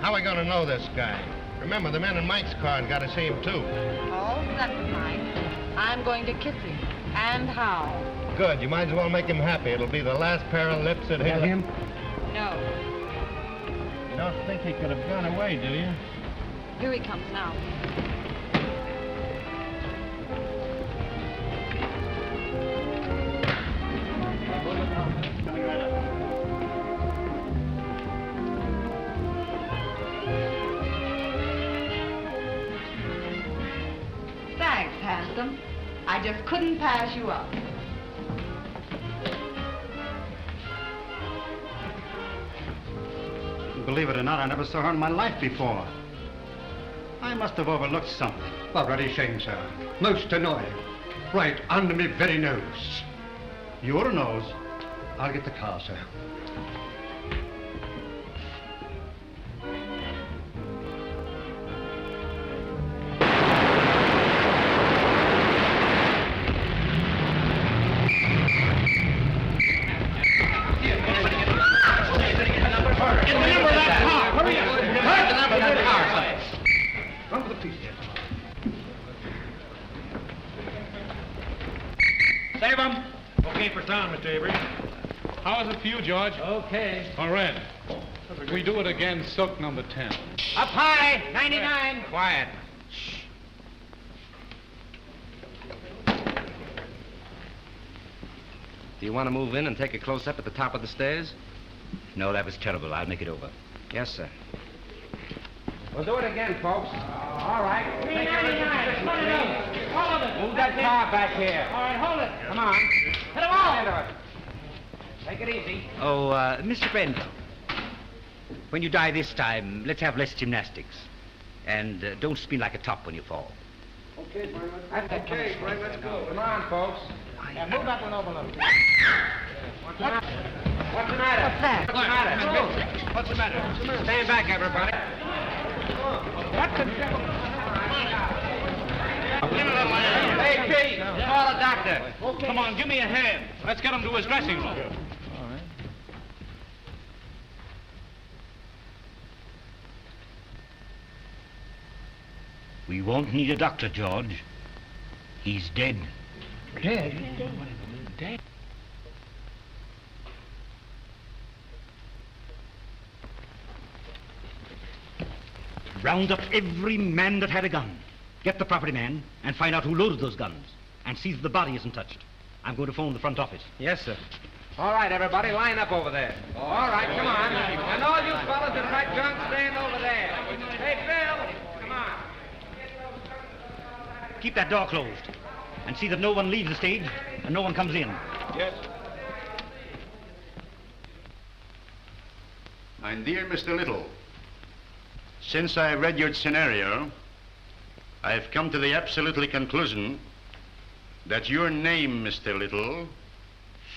How are we going to know this guy? Remember, the men in Mike's car got to see him, too. Oh, never mind. I'm going to kiss him. And how? Good. You might as well make him happy. It'll be the last pair of lips that hit him. No. You don't think he could have gone away, do you? Here he comes now. Thanks, handsome. I just couldn't pass you up. Believe it or not, I never saw her in my life before. I must have overlooked something. Well, very shame, sir. Most annoying. Right under me very nose. Your nose? I'll get the car, sir. Save him. Okay for town, Mr. Avery. How is it for you, George? Okay. All right. If we do it again, silk number 10. Up high, 99. Quiet. Do you want to move in and take a close-up at the top of the stairs? No, that was terrible. I'll make it over. Yes, sir. We'll do it again, folks. All right. 399. Put it up. All of it. Move that car back here. All right, hold it. Come on. Hit them all. Into it. Take it easy. Oh, Mr. Brent, when you die this time, let's have less gymnastics. And don't spin like a top when you fall. Okay, Brian. That's okay, Brian. Let's go. Come on, folks. Yeah, move that one over a little. What's the matter? What's that? What's the matter? What's the matter? Stand back, everybody. What the devil? Hey, Pete, call a doctor. Okay. Come on, give me a hand. Let's get him to his dressing room. All right. We won't need a doctor, George. He's dead. Dead? Dead? Round up every man that had a gun. Get the property man and find out who loaded those guns. And see that the body isn't touched. I'm going to phone the front office. Yes, sir. All right, everybody, line up over there. All right, come on. And all you fellas in that junk, stand over there. Hey, Bill, come on. Keep that door closed. And see that no one leaves the stage and no one comes in. Yes. My dear Mr. Little, since I read your scenario, I've come to the absolutely conclusion that your name, Mr. Little,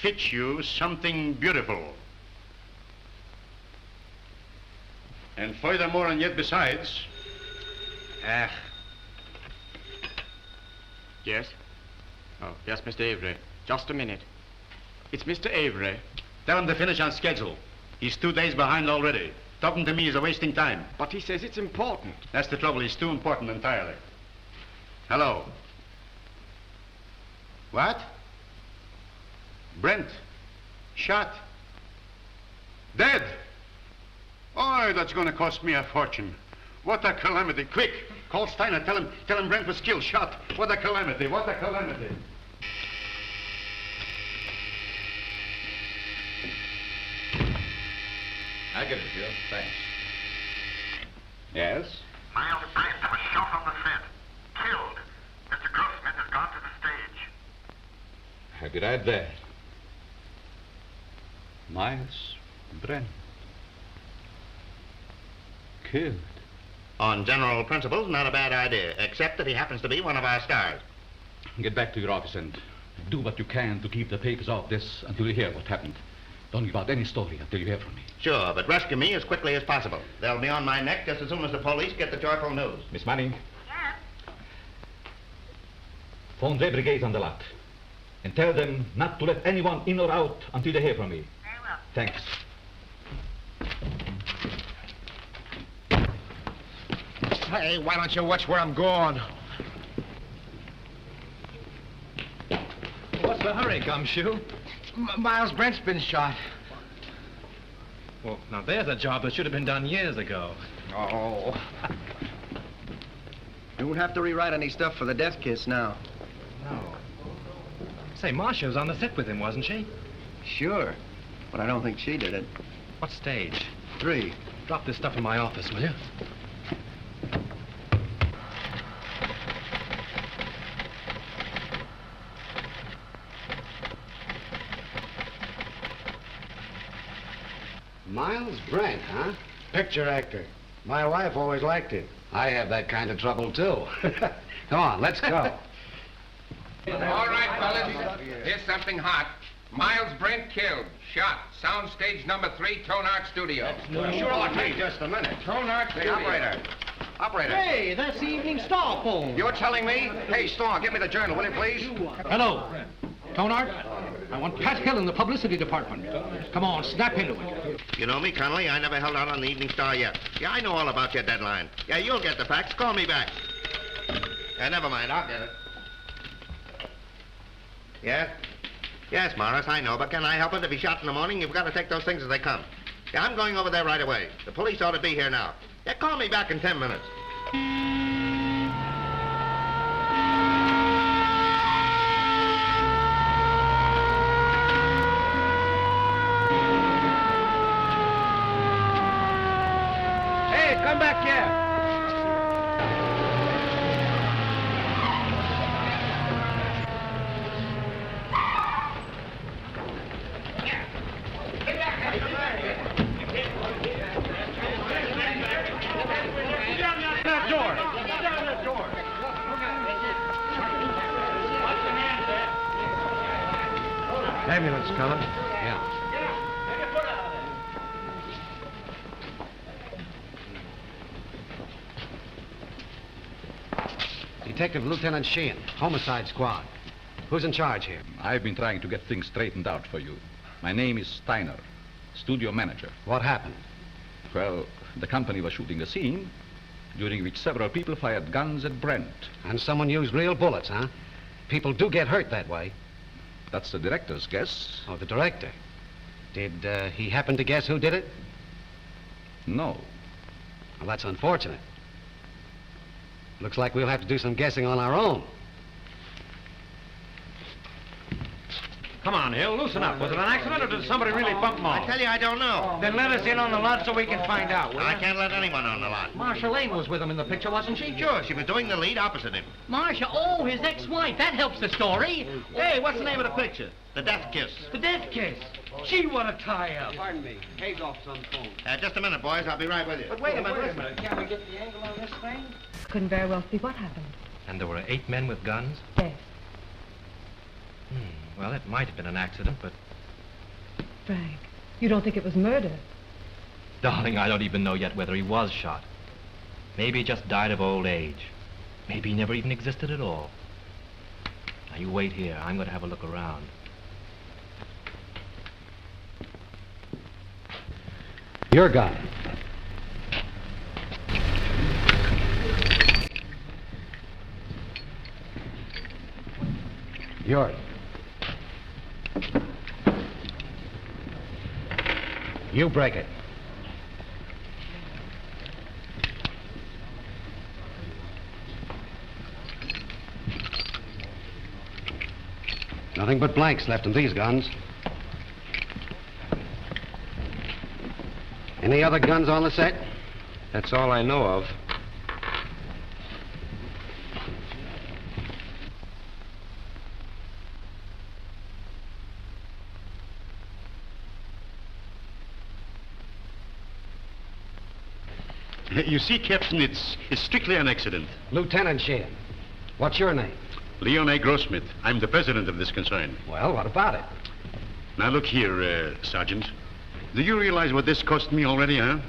fits you something beautiful. And furthermore, and yet besides... Yes? Oh, yes, Mr. Avery. Just a minute. It's Mr. Avery. Tell him to finish on schedule. He's 2 days behind already. Talking to me is a wasting time. But he says it's important. That's the trouble. He's too important entirely. Hello. What? Brent. Shot. Dead. Oh, that's going to cost me a fortune. What a calamity. Quick, call Steiner. Tell him Brent was killed, shot. What a calamity. What a calamity. I'll give it to you. Thanks. Yes? Miles Brent was shot on the set. Killed. Mr. Grossman has gone to the stage. How could I that? Miles Brent. Killed. On general principles, not a bad idea, except that he happens to be one of our stars. Get back to your office and do what you can to keep the papers off this until you hear what happened. Don't give out any story until you hear from me. Sure, but rescue me as quickly as possible. They'll be on my neck just as soon as the police get the joyful news. Miss Manning. Yes? Phone the brigade on the lot. And tell them not to let anyone in or out until they hear from me. Very well. Thanks. Hey, why don't you watch where I'm going? What's the hurry, Gumshoe? Miles Brent's been shot. Well, now there's a job that should have been done years ago. Oh. You won't have to rewrite any stuff for the death kiss now. No. Say, Marcia was on the set with him, wasn't she? Sure, but I don't think she did it. What stage? 3. Drop this stuff in my office, will you? Miles Brent, huh? Picture actor. My wife always liked him. I have that kind of trouble, too. Come on, let's go. All right, fellas. Here's something hot. Miles Brent killed. Shot. Soundstage number 3, Tone Art Studio. Sure, I'll take just a minute. Tone Art Studio. Operator. Operator. Hey, that's the Evening Star phone. You're telling me? Hey, Sloane, give me the journal, will you, please? Hello. Tonart, I want Pat Hill in the publicity department. Come on, snap into it. You know me, Connolly. I never held out on the Evening Star yet. Yeah, I know all about your deadline. Yeah, you'll get the facts. Call me back. Yeah, never mind. I'll get it. Yes? Yes, Morris, I know, but can I help it? If he's shot in the morning, you've got to take those things as they come. Yeah, I'm going over there right away. The police ought to be here now. Yeah, call me back in 10 minutes. Hey, come back here. Ambulance coming. Yeah. Detective Lieutenant Sheehan, Homicide Squad. Who's in charge here? I've been trying to get things straightened out for you. My name is Steiner, studio manager. What happened? Well, the company was shooting a scene during which several people fired guns at Brent. And someone used real bullets, huh? People do get hurt that way. That's the director's guess. Oh, the director. Did he happen to guess who did it? No. Well, that's unfortunate. Looks like we'll have to do some guessing on our own. Come on, Hill, loosen up. Was it an accident or did somebody really bump him I off? tell you, I don't know. Then let us in on the lot so we can find out, will I you? can't let anyone on the lot. Marcia Lane was with him in the picture, wasn't she? Sure, she was doing the lead opposite him. Marcia, oh, his ex-wife. That helps the story. Hey, what's the name of the picture? The Death Kiss. The death kiss. Gee, what a tie-up. Pardon me. Hazel's on phone. Just a minute, boys. I'll be right with you. But wait a minute. Can we get the angle on this thing? Couldn't very well see what happened. And there were 8 men with guns? Yes. Well, it might have been an accident, but... Frank, you don't think it was murder? Darling, I don't even know yet whether he was shot. Maybe he just died of old age. Maybe he never even existed at all. Now, you wait here. I'm going to have a look around. Your gun. Yours. You break it. Nothing but blanks left in these guns. Any other guns on the set? That's all I know of. You see, Captain, it's strictly an accident. Lieutenant Sheehan, what's your name? Leon A. Grossmith. I'm the president of this concern. Well, what about it? Now, look here, Sergeant. Do you realize what this cost me already, huh?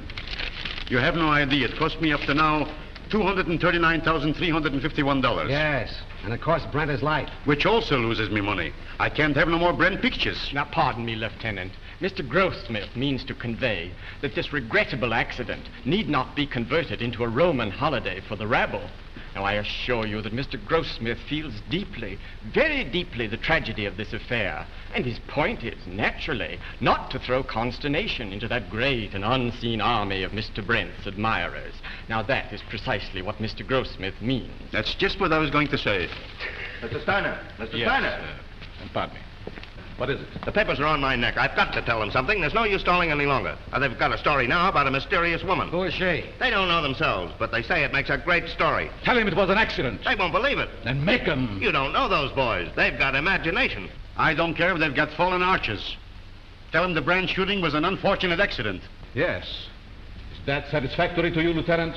You have no idea. It cost me up to now $239,351. Yes, and it cost Brent his life. Which also loses me money. I can't have no more Brent pictures. Now, pardon me, Lieutenant. Mr. Grossmith means to convey that this regrettable accident need not be converted into a Roman holiday for the rabble. Now, I assure you that Mr. Grossmith feels deeply, very deeply, the tragedy of this affair. And his point is, naturally, not to throw consternation into that great and unseen army of Mr. Brent's admirers. Now, that is precisely what Mr. Grossmith means. That's just what I was going to say. Mr. Steiner. Mr. Yes, Steiner. pardon me. What is it? The papers are on my neck. I've got to tell them something. There's no use stalling any longer. They've got a story now about a mysterious woman. Who is she? They don't know themselves, but they say it makes a great story. Tell him it was an accident. They won't believe it. Then make him. You don't know those boys. They've got imagination. I don't care if they've got fallen arches. Tell them the Brand shooting was an unfortunate accident. Yes. Is that satisfactory to you, Lieutenant?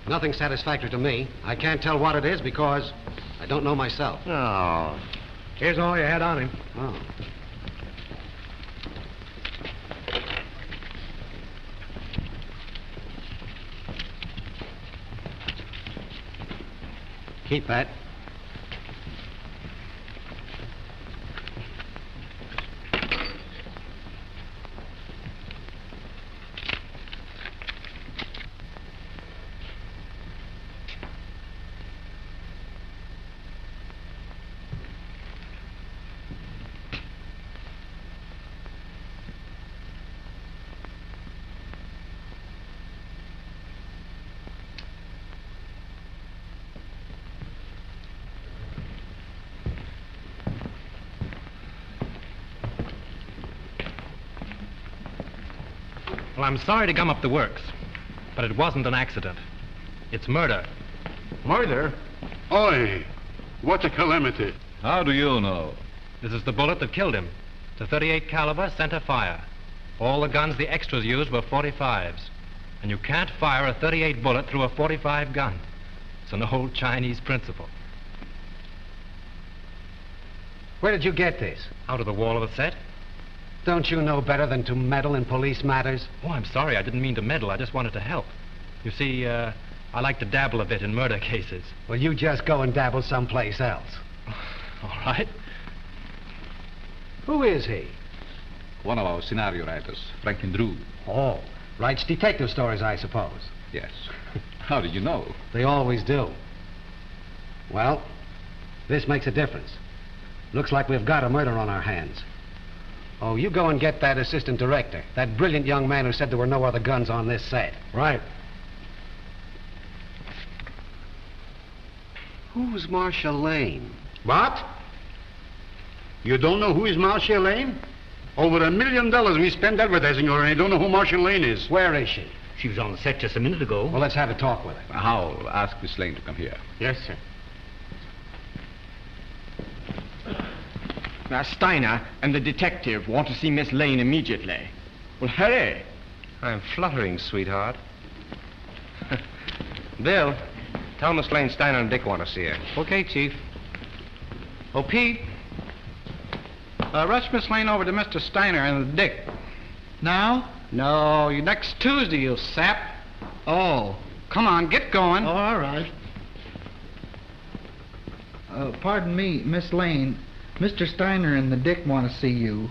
Nothing satisfactory to me. I can't tell what it is because I don't know myself. Oh. Here's all you had on him. Oh. Keep that. Well, I'm sorry to gum up the works, but it wasn't an accident. It's murder. Murder? Oi, what a calamity. How do you know? This is the bullet that killed him. It's a .38 caliber center fire. All the guns the extras used were .45s. And you can't fire a .38 bullet through a .45 gun. It's an old Chinese principle. Where did you get this? Out of the wall of the set. Don't you know better than to meddle in police matters? Oh, I'm sorry. I didn't mean to meddle. I just wanted to help. You see, I like to dabble a bit in murder cases. Well, you just go and dabble someplace else. All right. Who is he? One of our scenario writers, Franklin Drew. Oh, writes detective stories, I suppose. Yes. How did you know? They always do. Well, this makes a difference. Looks like we've got a murder on our hands. Oh, you go and get that assistant director, that brilliant young man who said there were no other guns on this set. Right. Who's Marcia Lane? What? You don't know who is Marcia Lane? Over $1 million we spent advertising her, and I don't know who Marcia Lane is. Where is she? She was on the set just a minute ago. Well, let's have a talk with her. I'll ask Miss Lane to come here. Yes, sir. Now, Steiner and the detective want to see Miss Lane immediately. Well, hurry. I'm fluttering, sweetheart. Bill, tell Miss Lane Steiner and Dick want to see her. Okay, Chief. Oh, Pete. Rush Miss Lane over to Mr. Steiner and Dick. Now? No, next Tuesday, you sap. Oh, come on, get going. Oh, all right. Pardon me, Miss Lane. Mr. Steiner and the Dick want to see you.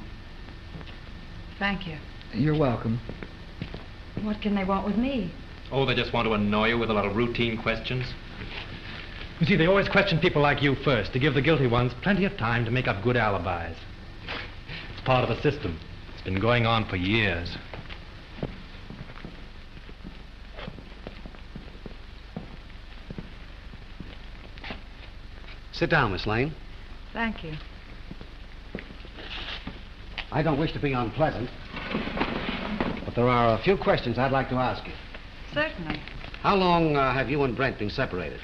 Thank you. You're welcome. What can they want with me? Oh, they just want to annoy you with a lot of routine questions. You see, they always question people like you first to give the guilty ones plenty of time to make up good alibis. It's part of the system. It's been going on for years. Sit down, Miss Lane. Thank you. I don't wish to be unpleasant, but there are a few questions I'd like to ask you. Certainly. How long have you and Brent been separated?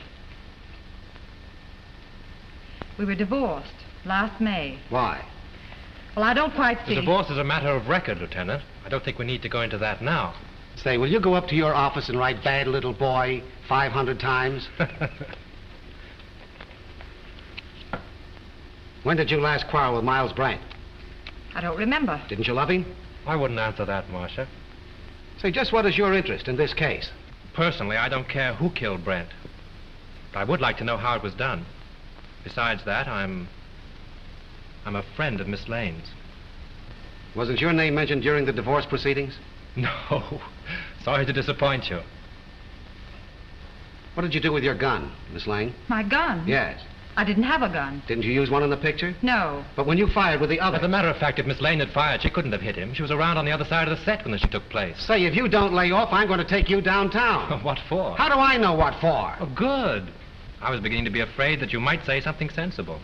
We were divorced last May. Why? Well, I don't quite see. The divorce is a matter of record, Lieutenant. I don't think we need to go into that now. Say, will you go up to your office and write "bad little boy" 500 times? When did you last quarrel with Miles Brent? I don't remember. Didn't you love him? I wouldn't answer that, Marcia. Say, just what is your interest in this case? Personally, I don't care who killed Brent. But I would like to know how it was done. Besides that, I'm a friend of Miss Lane's. Wasn't your name mentioned during the divorce proceedings? No. Sorry to disappoint you. What did you do with your gun, Miss Lane? My gun? Yes. I didn't have a gun. Didn't you use one in the picture? No. But when you fired with the other... As a matter of fact, if Miss Lane had fired, she couldn't have hit him. She was around on the other side of the set when she took place. Say, if you don't lay off, I'm going to take you downtown. What for? How do I know what for? Oh, good. I was beginning to be afraid that you might say something sensible.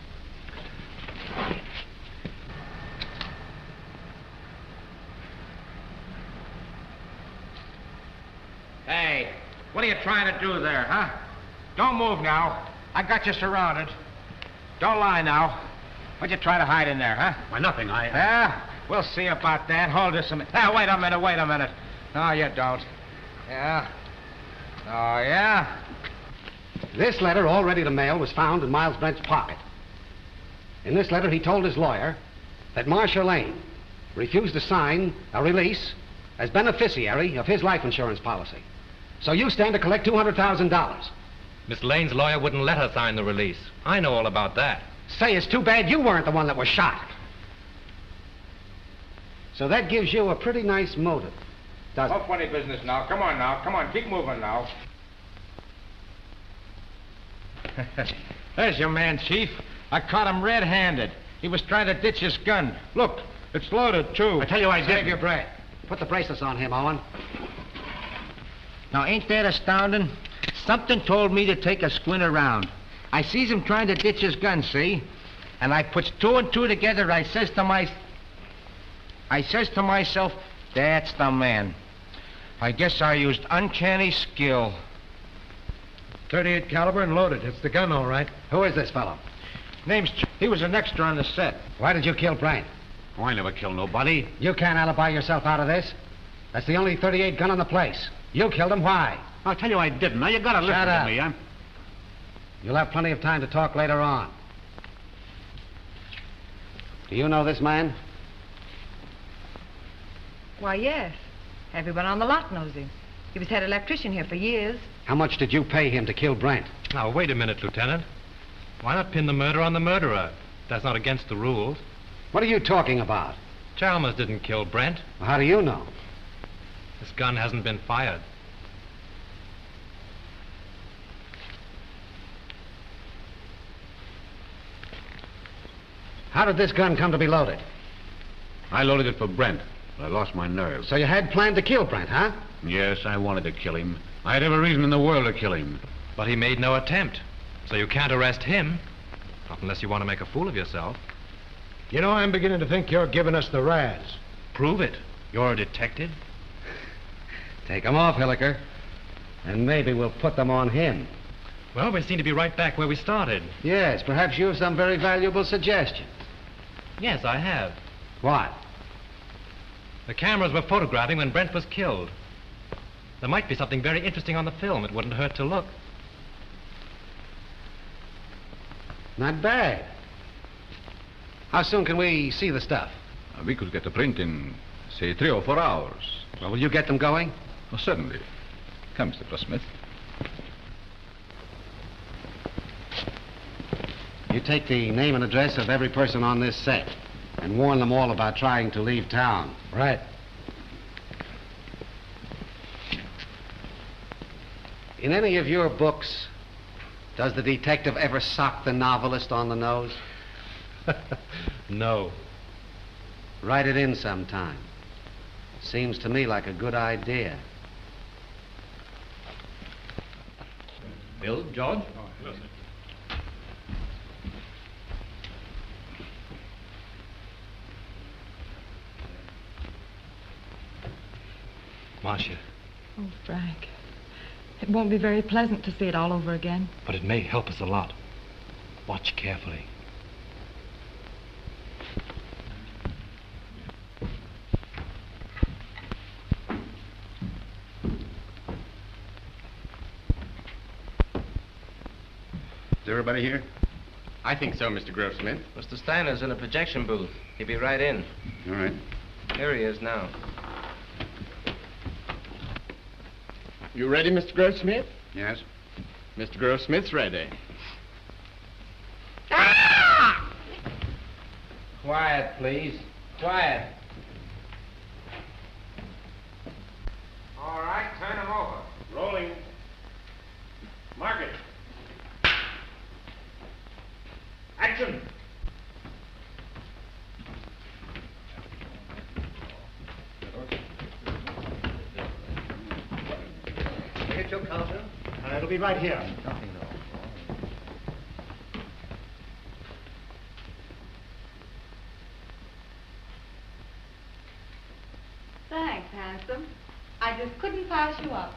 Hey, what are you trying to do there, huh? Don't move now. I got you surrounded. Don't lie now. What'd you try to hide in there, huh? Why, nothing. Yeah? We'll see about that. Hold this a minute. Wait a minute. No, you don't. Yeah? Oh, yeah? This letter, all ready to mail, was found in Miles Brent's pocket. In this letter, he told his lawyer that Marcia Lane refused to sign a release as beneficiary of his life insurance policy. So you stand to collect $200,000. Miss Lane's lawyer wouldn't let her sign the release. I know all about that. Say, it's too bad you weren't the one that was shot. So that gives you a pretty nice motive, doesn't it? No funny business now. Come on, keep moving now. There's your man, Chief. I caught him red-handed. He was trying to ditch his gun. Look, it's loaded, too. I tell you I did. Save your breath. Put the bracelets on him, Owen. Now, ain't that astounding? Something told me to take a squint around. I sees him trying to ditch his gun, see? And I puts two and two together. I says to myself, that's the man. I guess I used uncanny skill. 38 caliber and loaded. It's the gun, all right. Who is this fellow? He was an extra on the set. Why did you kill Brent? Oh, I never killed nobody. You can't alibi yourself out of this. That's the only 38 gun in the place. You killed him. Why? I'll tell you I didn't. Now, you gotta listen to me. You'll have plenty of time to talk later on. Do you know this man? Why, yes. Everyone on the lot knows him. He was head electrician here for years. How much did you pay him to kill Brent? Now, wait a minute, Lieutenant. Why not pin the murder on the murderer? That's not against the rules. What are you talking about? Chalmers didn't kill Brent. Well, how do you know? This gun hasn't been fired. How did this gun come to be loaded? I loaded it for Brent, but I lost my nerve. So you had planned to kill Brent, huh? Yes, I wanted to kill him. I had every reason in the world to kill him. But he made no attempt. So you can't arrest him. Not unless you want to make a fool of yourself. You know, I'm beginning to think you're giving us the razz. Prove it. You're a detective. Take them off, Hilliker. And maybe we'll put them on him. Well, we seem to be right back where we started. Yes, perhaps you have some very valuable suggestions. Yes, I have. What? The cameras were photographing when Brent was killed. There might be something very interesting on the film. It wouldn't hurt to look. Not bad. How soon can we see the stuff? We could get a print in, say, 3 or 4 hours. Well, will you get them going? Oh, certainly. Come, Mr. Grossmith. You take the name and address of every person on this set and warn them all about trying to leave town. Right. In any of your books, does the detective ever sock the novelist on the nose? No. Write it in sometime. Seems to me like a good idea. Bill, George? Marcia. Oh, Frank. It won't be very pleasant to see it all over again. But it may help us a lot. Watch carefully. Is everybody here? I think so, Mr. Grossmith. Mr. Steiner's in a projection booth. He'll be right in. All right. Here he is now. You ready, Mr. Grossmith? Yes. Mr. Grossmith's ready. Quiet, please. Quiet. All right, turn him over. Rolling. Mark it. Action! Get your counter. It'll be right here. Thanks, handsome. I just couldn't pass you up.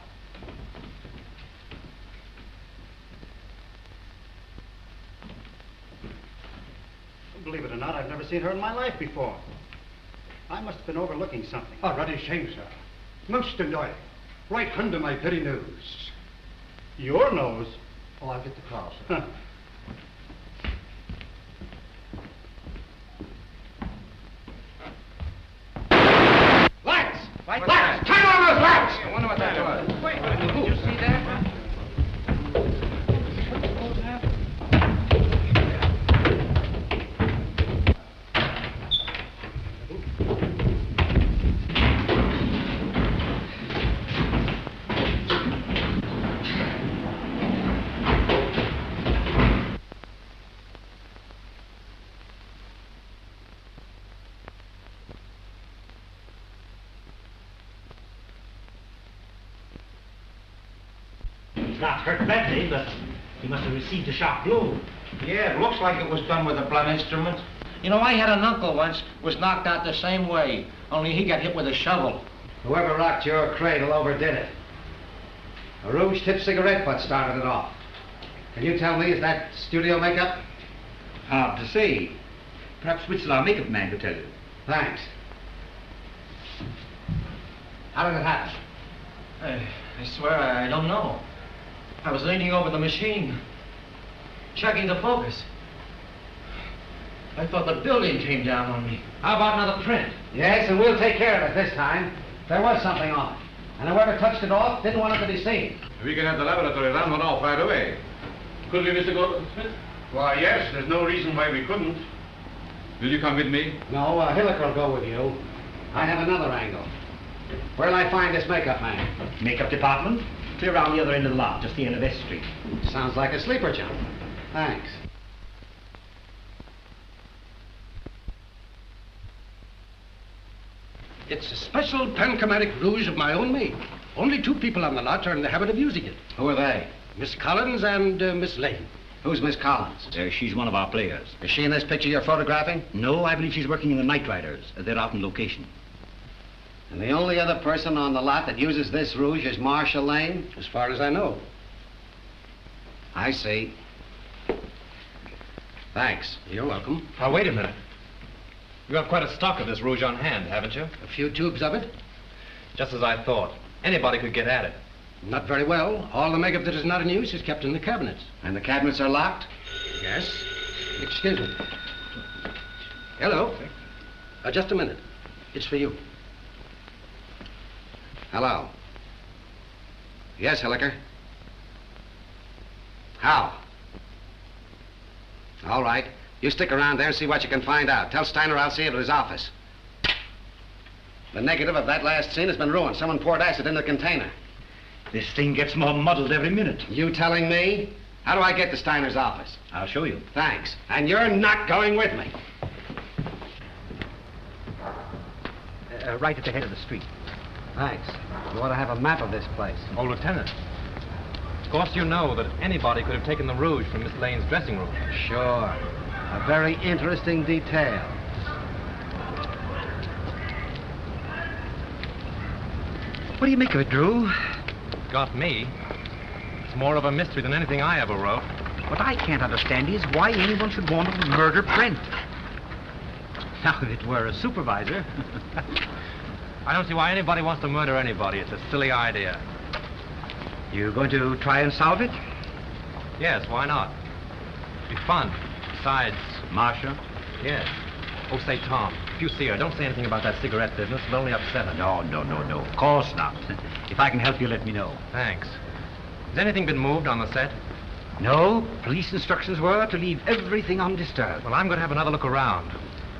Believe it or not, I've never seen her in my life before. I must have been overlooking something. Oh, ruddy shame, sir. Most annoying. Right under my very nose. Your nose? Oh, I'll get the car, sir. Lights! Lights! Turn on those lights! I wonder what that was. Wait, did you see that? He's not hurt badly, but he must have received a sharp blow. Yeah, it looks like it was done with a blunt instrument. You know, I had an uncle once was knocked out the same way, only he got hit with a shovel. Whoever rocked your cradle overdid it. A rouge-tipped cigarette butt started it off. Can you tell me, is that studio makeup? Hard to say. Perhaps Witzel, our makeup man, could tell you. Thanks. How did it happen? I swear I don't know. I was leaning over the machine, checking the focus. I thought the building came down on me. How about another print? Yes, and we'll take care of it this time. There was something on it. And whoever touched it off didn't want it to be seen. We can have the laboratory run one off right away. Could we, Mr. Goldsmith? Why, yes. There's no reason why we couldn't. Will you come with me? No, Hilliker will go with you. I have another angle. Where'll I find this makeup man? Makeup department? Clear around the other end of the lot, just the end of S Street. Sounds like a sleeper jump. Thanks. It's a special panchromatic rouge of my own make. Only 2 people on the lot are in the habit of using it. Who are they? Miss Collins and Miss Lane. Who's Miss Collins? She's one of our players. Is she in this picture you're photographing? No, I believe she's working in the Night Riders. They're out in location. And the only other person on the lot that uses this rouge is Marcia Lane? As far as I know. I see. Thanks. You're welcome. Now, wait a minute. You have quite a stock of this rouge on hand, haven't you? A few tubes of it? Just as I thought. Anybody could get at it. Not very well. All the makeup that is not in use is kept in the cabinets. And the cabinets are locked? Yes. Excuse me. Hello. Just a minute. It's for you. Hello. Yes, Hilliker. How? All right. You stick around there and see what you can find out. Tell Steiner I'll see you at his office. The negative of that last scene has been ruined. Someone poured acid in the container. This thing gets more muddled every minute. You telling me? How do I get to Steiner's office? I'll show you. Thanks. And you're not going with me. Right at the head of the street. Thanks. You ought to have a map of this place. Oh, Lieutenant. Of course you know that anybody could have taken the rouge from Miss Lane's dressing room. Sure. A very interesting detail. What do you make of it, Drew? Got me. It's more of a mystery than anything I ever wrote. What I can't understand is why anyone should want to murder Brent. Now, if it were a supervisor... I don't see why anybody wants to murder anybody. It's a silly idea. You going to try and solve it? Yes, why not? It'd be fun. Besides... Marcia? Yes. Oh, say, Tom, if you see her, don't say anything about that cigarette business. It'll only upset her. No. Of course not. If I can help you, let me know. Thanks. Has anything been moved on the set? No, police instructions were to leave everything undisturbed. Well, I'm going to have another look around.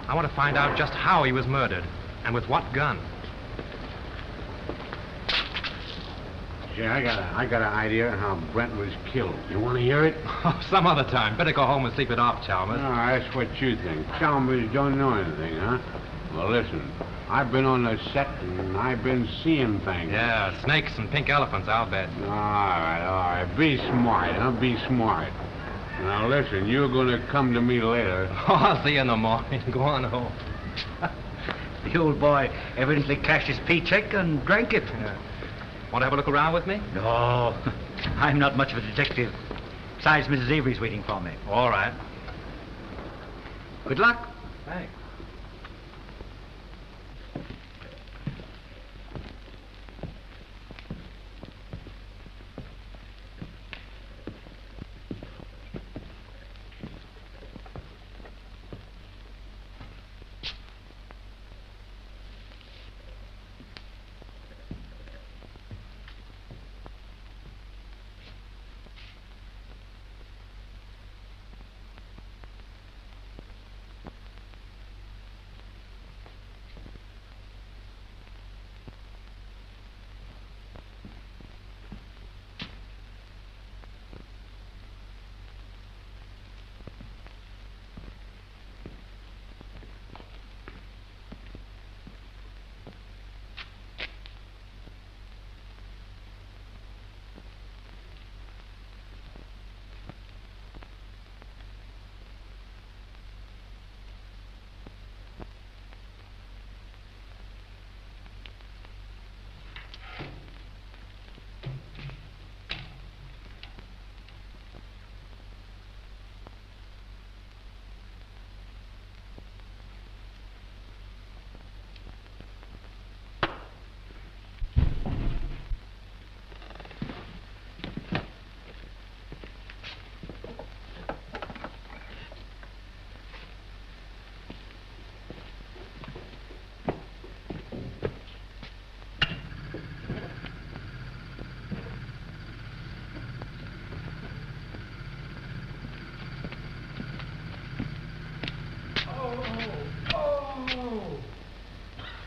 I want to find out just how he was murdered and with what gun. Yeah, I got an idea how Brent was killed. You want to hear it? Oh, some other time. Better go home and sleep it off, Chalmers. No, that's what you think. Chalmers don't know anything, huh? Well, listen. I've been on the set and I've been seeing things. Yeah, snakes and pink elephants, I'll bet. All right. Be smart, huh? Be smart. Now, listen, you're going to come to me later. Oh, I'll see you in the morning. Go on home. The old boy evidently cashed his paycheck and drank it. Yeah. Want to have a look around with me? No, I'm not much of a detective. Besides, Mrs. Avery's waiting for me. All right. Good luck. Thanks.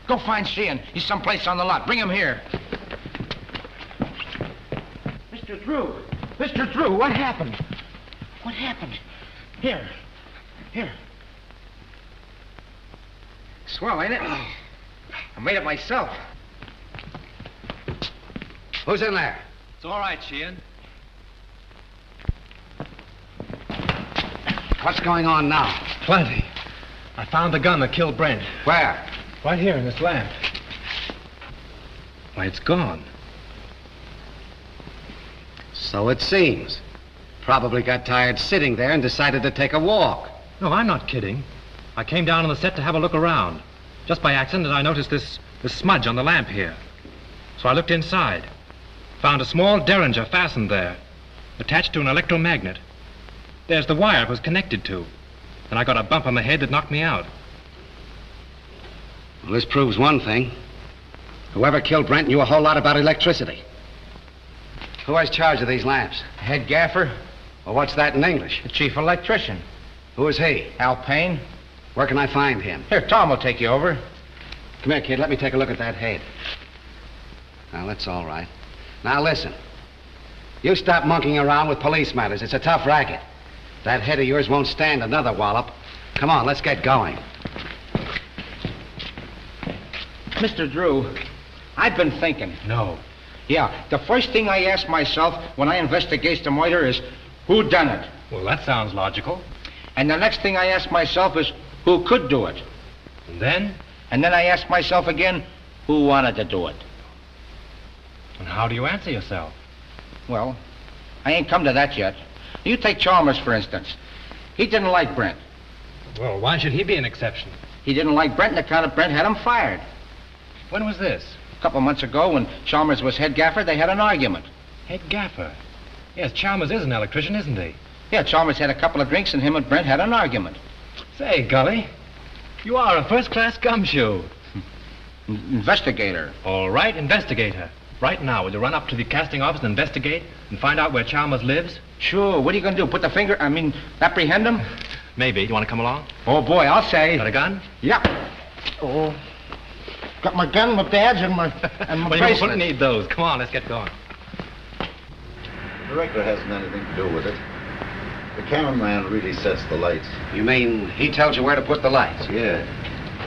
Go find Sheehan. He's someplace on the lot. Bring him here. Mr. Drew. Mr. Drew, what happened? What happened? Here. Swell, ain't it? I made it myself. Who's in there? It's all right, Sheehan. What's going on now? Plenty. I found the gun that killed Brent. Where? Right here in this lamp. Why, it's gone. So it seems. Probably got tired sitting there and decided to take a walk. No, I'm not kidding. I came down on the set to have a look around. Just by accident, I noticed this smudge on the lamp here. So I looked inside. Found a small derringer fastened there, attached to an electromagnet. There's the wire it was connected to. And I got a bump on the head that knocked me out. Well, this proves one thing. Whoever killed Brent knew a whole lot about electricity. Who has charge of these lamps? Head gaffer. Well, what's that in English? The chief electrician. Who is he? Al Payne. Where can I find him? Here, Tom will take you over. Come here, kid. Let me take a look at that head. Now, that's all right. Now, listen. You stop monkeying around with police matters. It's a tough racket. That head of yours won't stand another wallop. Come on, let's get going. Mr. Drew, I've been thinking. No. Yeah, the first thing I ask myself when I investigate the murder is, who done it? Well, that sounds logical. And the next thing I ask myself is, who could do it? And then? And then I ask myself again, who wanted to do it? And how do you answer yourself? Well, I ain't come to that yet. You take Chalmers, for instance. He didn't like Brent. Well, why should he be an exception? He didn't like Brent on account of Brent had him fired. When was this? A couple months ago, when Chalmers was head gaffer, they had an argument. Head gaffer? Yes, Chalmers is an electrician, isn't he? Yeah, Chalmers had a couple of drinks and him and Brent had an argument. Say, Gully, you are a first-class gumshoe. Investigator. All right, investigator. Right now, will you run up to the casting office and investigate and find out where Chalmers lives? Sure. What are you going to do? Put the finger, apprehend him? Maybe. You want to come along? Oh, boy, I'll say. Got a gun? Yeah. Oh, got my gun, my badge, and my Well, you bracelet. wouldn't need those. Come on, let's get going. The director hasn't anything to do with it. The cameraman really sets the lights. You mean he tells you where to put the lights? Yeah.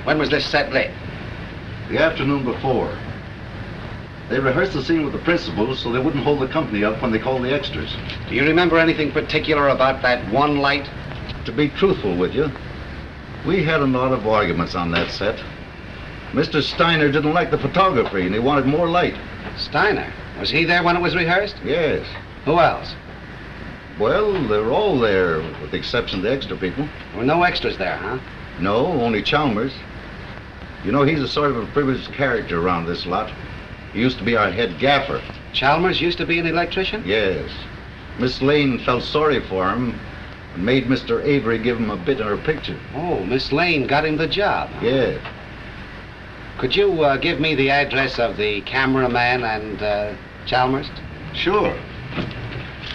When was this set lit? The afternoon before. They rehearsed the scene with the principals so they wouldn't hold the company up when they called the extras. Do you remember anything particular about that one light? To be truthful with you, we had a lot of arguments on that set. Mr. Steiner didn't like the photography and he wanted more light. Steiner? Was he there when it was rehearsed? Yes. Who else? Well, they're all there, with the exception of the extra people. There were no extras there, huh? No, only Chalmers. You know, he's a sort of a privileged character around this lot. He used to be our head gaffer. Chalmers used to be an electrician? Yes. Miss Lane felt sorry for him and made Mr. Avery give him a bit in her picture. Oh, Miss Lane got him the job. Yeah. Could you give me the address of the cameraman and Chalmers? Sure.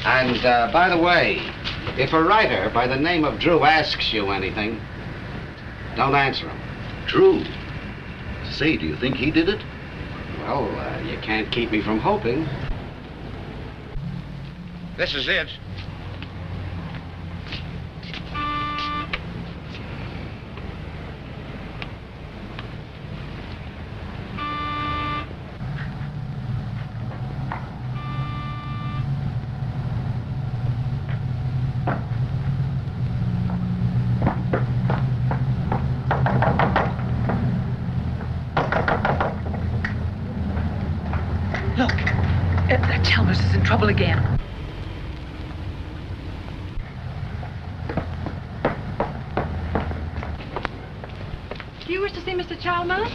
And by the way, if a writer by the name of Drew asks you anything, don't answer him. Drew? Say, do you think he did it? Well, you can't keep me from hoping. This is it. Look, that Chalmers is in trouble again. Do you wish to see Mr. Chalmers?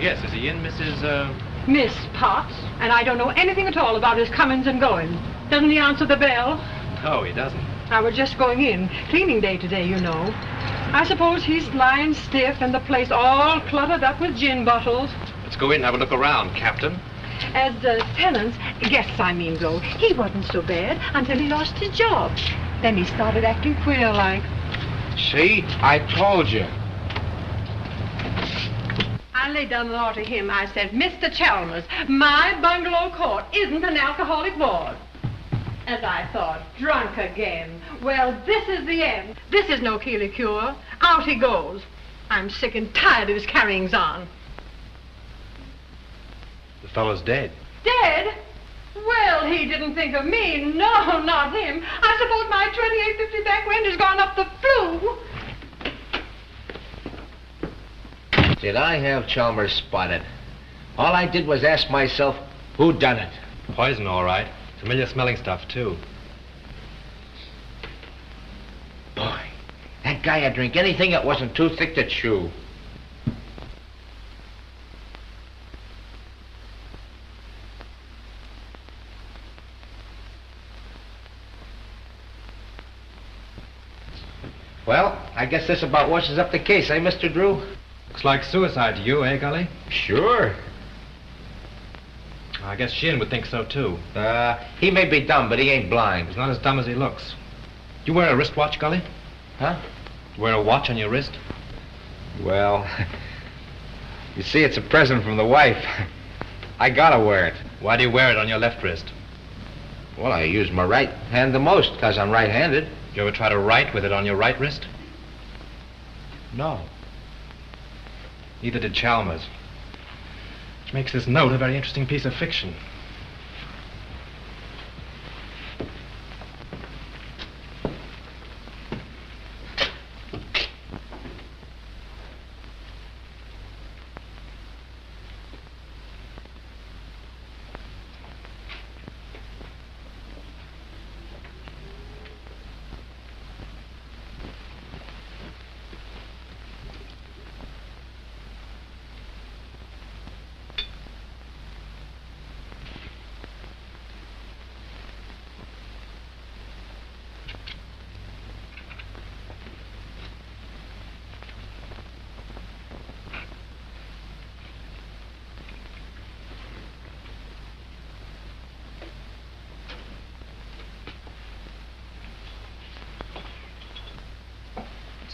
Yes, is he in, Mrs. Miss Potts, and I don't know anything at all about his comings and goings. Doesn't he answer the bell? No, he doesn't. I was just going in. Cleaning day today, you know. I suppose he's lying stiff and the place all cluttered up with gin bottles. Let's go in and have a look around, Captain. As tenants, guests I mean though, he wasn't so bad until he lost his job. Then he started acting queer like. See? I told you. I laid down the law to him. I said, Mr. Chalmers, my bungalow court isn't an alcoholic ward. As I thought, drunk again. Well, this is the end. This is no Keeley cure. Out he goes. I'm sick and tired of his carryings on. The fellow's dead. Dead? Well, he didn't think of me. No, not him. I suppose my 2850 back rent has gone up the flue. Did I have Chalmers spotted? All I did was ask myself, who done it? Poison, all right. Familiar smelling stuff, too. Boy, that guy'd drink anything that wasn't too thick to chew. Well, I guess this about washes up the case, eh, Mr. Drew? Looks like suicide to you, eh, Gully? Sure. I guess Sheehan would think so, too. He may be dumb, but he ain't blind. He's not as dumb as he looks. You wear a wristwatch, Gully? Huh? You wear a watch on your wrist? Well, you see, it's a present from the wife. I gotta wear it. Why do you wear it on your left wrist? Well, I use my right hand the most, because I'm right-handed. You ever try to write with it on your right wrist? No. Neither did Chalmers. Which makes this note a very interesting piece of fiction.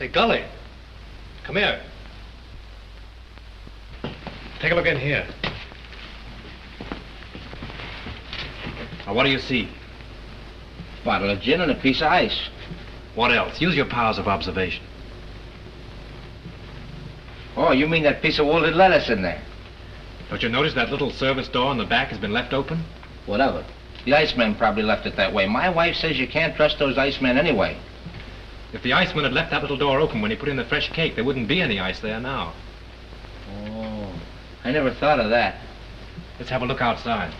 Say, Gully, come here. Take a look in here. Now, what do you see? Bottle of gin and a piece of ice. What else? Use your powers of observation. Oh, you mean that piece of wilted lettuce in there? Don't you notice that little service door in the back has been left open? Whatever. The iceman probably left it that way. My wife says you can't trust those icemen anyway. If the iceman had left that little door open when he put in the fresh cake, there wouldn't be any ice there now. Oh, I never thought of that. Let's have a look outside.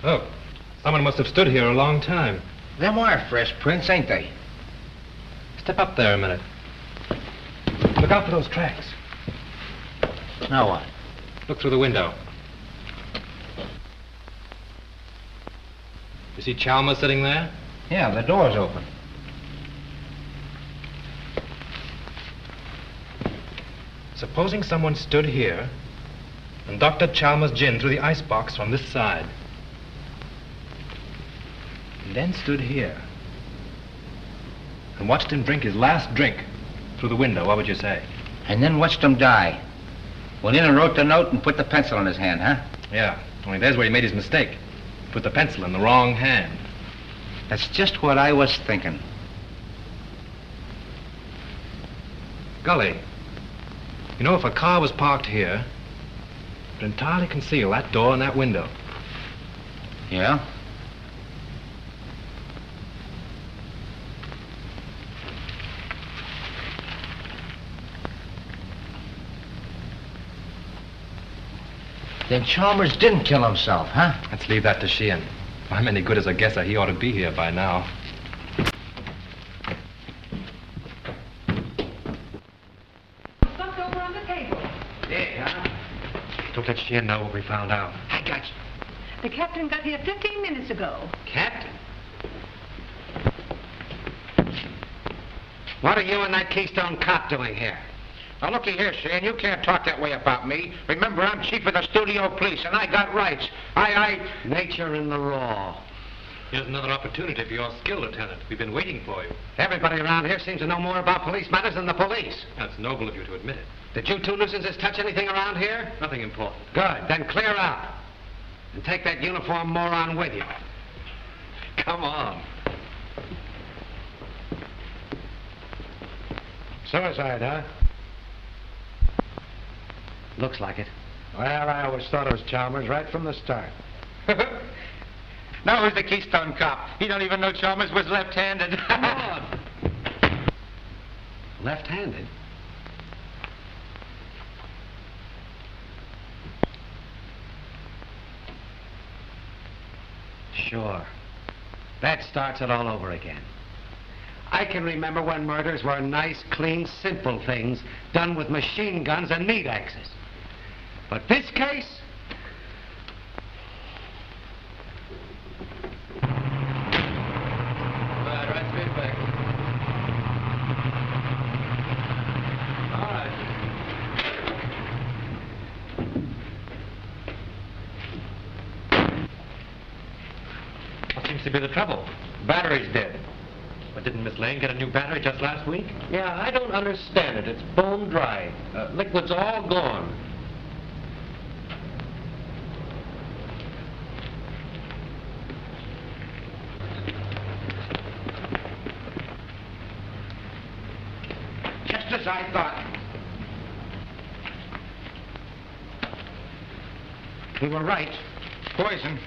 Look, someone must have stood here a long time. Them are fresh prints, ain't they? Step up there a minute. Look out for those tracks. Now what? Look through the window. You see Chalmers sitting there? Yeah, the door's open. Supposing someone stood here and Dr. Chalmers' gin through the icebox from this side. And then stood here and watched him drink his last drink through the window, what would you say? And then watched him die. Went in and wrote the note and put the pencil in his hand, huh? Yeah, only there's where he made his mistake. Put the pencil in the wrong hand. That's just what I was thinking. Gully, you know, if a car was parked here, it would entirely conceal that door and that window. Yeah? Then Chalmers didn't kill himself, huh? Let's leave that to Sheehan. If I'm any good as a guesser, he ought to be here by now. Stuffed over on the table. Yeah, huh? Don't let Sheehan know what we found out. I got you. The captain got here 15 minutes ago. Captain? What are you and that Keystone cop doing here? Now, looky here, Shane, you can't talk that way about me. Remember, I'm chief of the studio police, and I got rights. Nature in the law. Here's another opportunity for your skill, Lieutenant. We've been waiting for you. Everybody around here seems to know more about police matters than the police. That's noble of you to admit it. Did you two nuisances touch anything around here? Nothing important. Good. Then clear out. And take that uniform moron with you. Come on. Suicide, huh? Looks like it. Well, I always thought it was Chalmers right from the start. Now who's the Keystone cop? He don't even know Chalmers was left-handed. Come on. Left-handed? Sure. That starts it all over again. I can remember when murders were nice, clean, simple things done with machine guns and meat axes. But this case? Right straight back. All right. What seems to be the trouble? Battery's dead. But didn't Miss Lane get a new battery just last week? Yeah, I don't understand it. It's bone dry. Liquid's all gone. Just as I thought. We were right. Poison.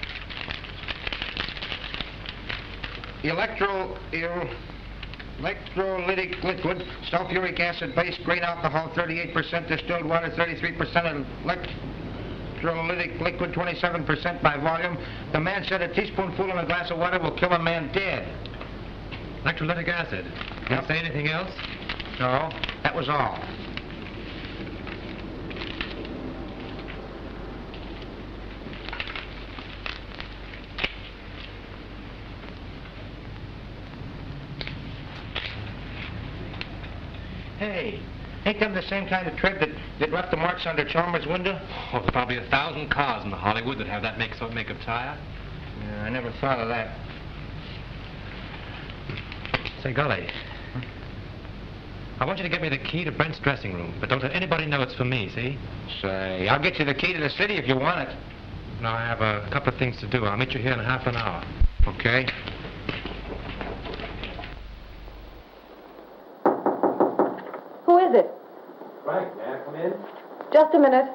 Electrolytic liquid, sulfuric acid base, grain alcohol, 38%, distilled water, 33%, electrolytic liquid, 27% by volume. The man said a teaspoonful in a glass of water will kill a man dead. Electrolytic acid. Didn't say anything else? No, that was all. Hey, ain't them the same kind of tread that left the marks under Chalmers' window? Oh, there's probably 1,000 cars in Hollywood that have that makeup tire. Yeah, I never thought of that. Say, Golly, I want you to get me the key to Brent's dressing room, but don't let anybody know it's for me, see? Say, I'll get you the key to the city if you want it. No, I have a couple of things to do. I'll meet you here in half an hour. Okay. Who is it? Frank, may I come in? Just a minute.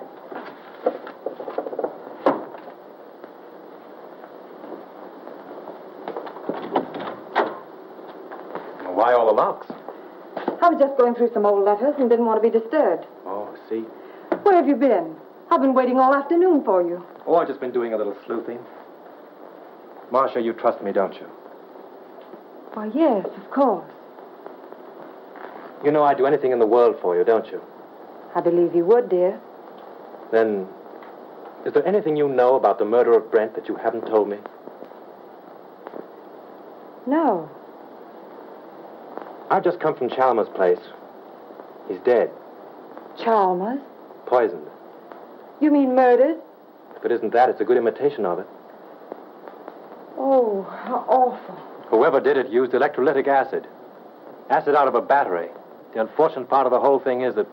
Why all the locks? I was just going through some old letters and didn't want to be disturbed. Oh, see. Where have you been? I've been waiting all afternoon for you. Oh, I've just been doing a little sleuthing. Marcia, you trust me, don't you? Why, yes, of course. You know I'd do anything in the world for you, don't you? I believe you would, dear. Then, is there anything you know about the murder of Brent that you haven't told me? No. I've just come from Chalmers' place. He's dead. Chalmers? Poisoned. You mean murdered? If it isn't that, it's a good imitation of it. Oh, how awful. Whoever did it used electrolytic acid. Acid out of a battery. The unfortunate part of the whole thing is that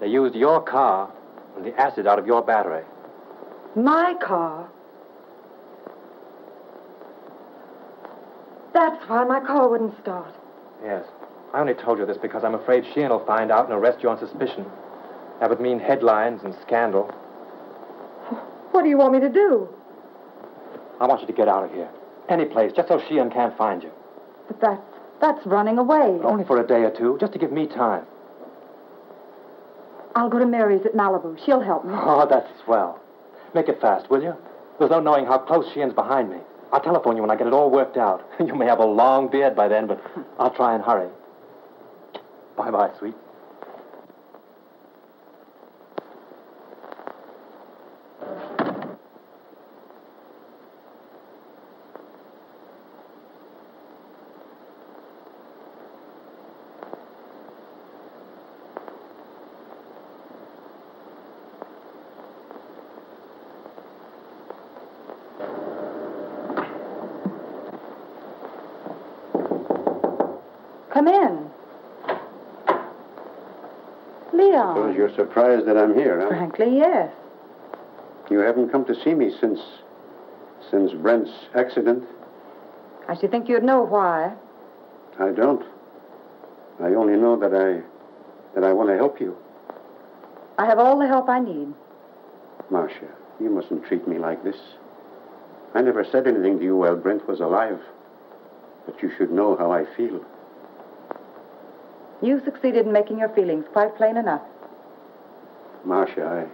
they used your car and the acid out of your battery. My car? That's why my car wouldn't start. Yes. I only told you this because I'm afraid Sheehan will find out and arrest you on suspicion. That would mean headlines and scandal. What do you want me to do? I want you to get out of here. Any place, just so Sheehan can't find you. But that's running away. But only for a day or two, just to give me time. I'll go to Mary's at Malibu. She'll help me. Oh, that's swell. Make it fast, will you? There's no knowing how close Sheehan's behind me. I'll telephone you when I get it all worked out. You may have a long beard by then, but I'll try and hurry. Bye-bye, sweet. Come in. Leon. Suppose you're surprised that I'm here, huh? Frankly, yes. You haven't come to see me since Brent's accident? I should think you'd know why. I don't. I only know that I want to help you. I have all the help I need. Marcia, you mustn't treat me like this. I never said anything to you while Brent was alive. But you should know how I feel. You succeeded in making your feelings quite plain enough. Marcia,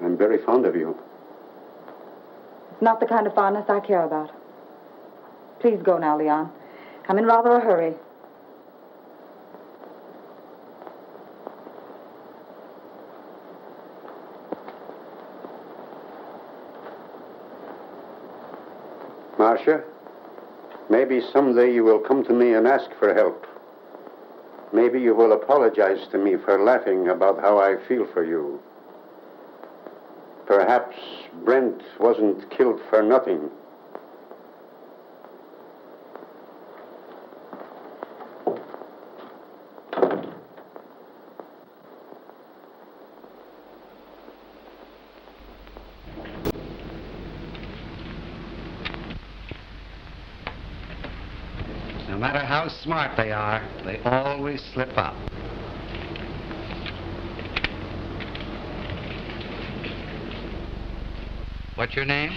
I'm very fond of you. It's not the kind of fondness I care about. Please go now, Leon. I'm in rather a hurry. Marcia, maybe someday you will come to me and ask for help. Maybe you will apologize to me for laughing about how I feel for you. Perhaps Brent wasn't killed for nothing. No matter how smart they are, they always slip up. What's your name?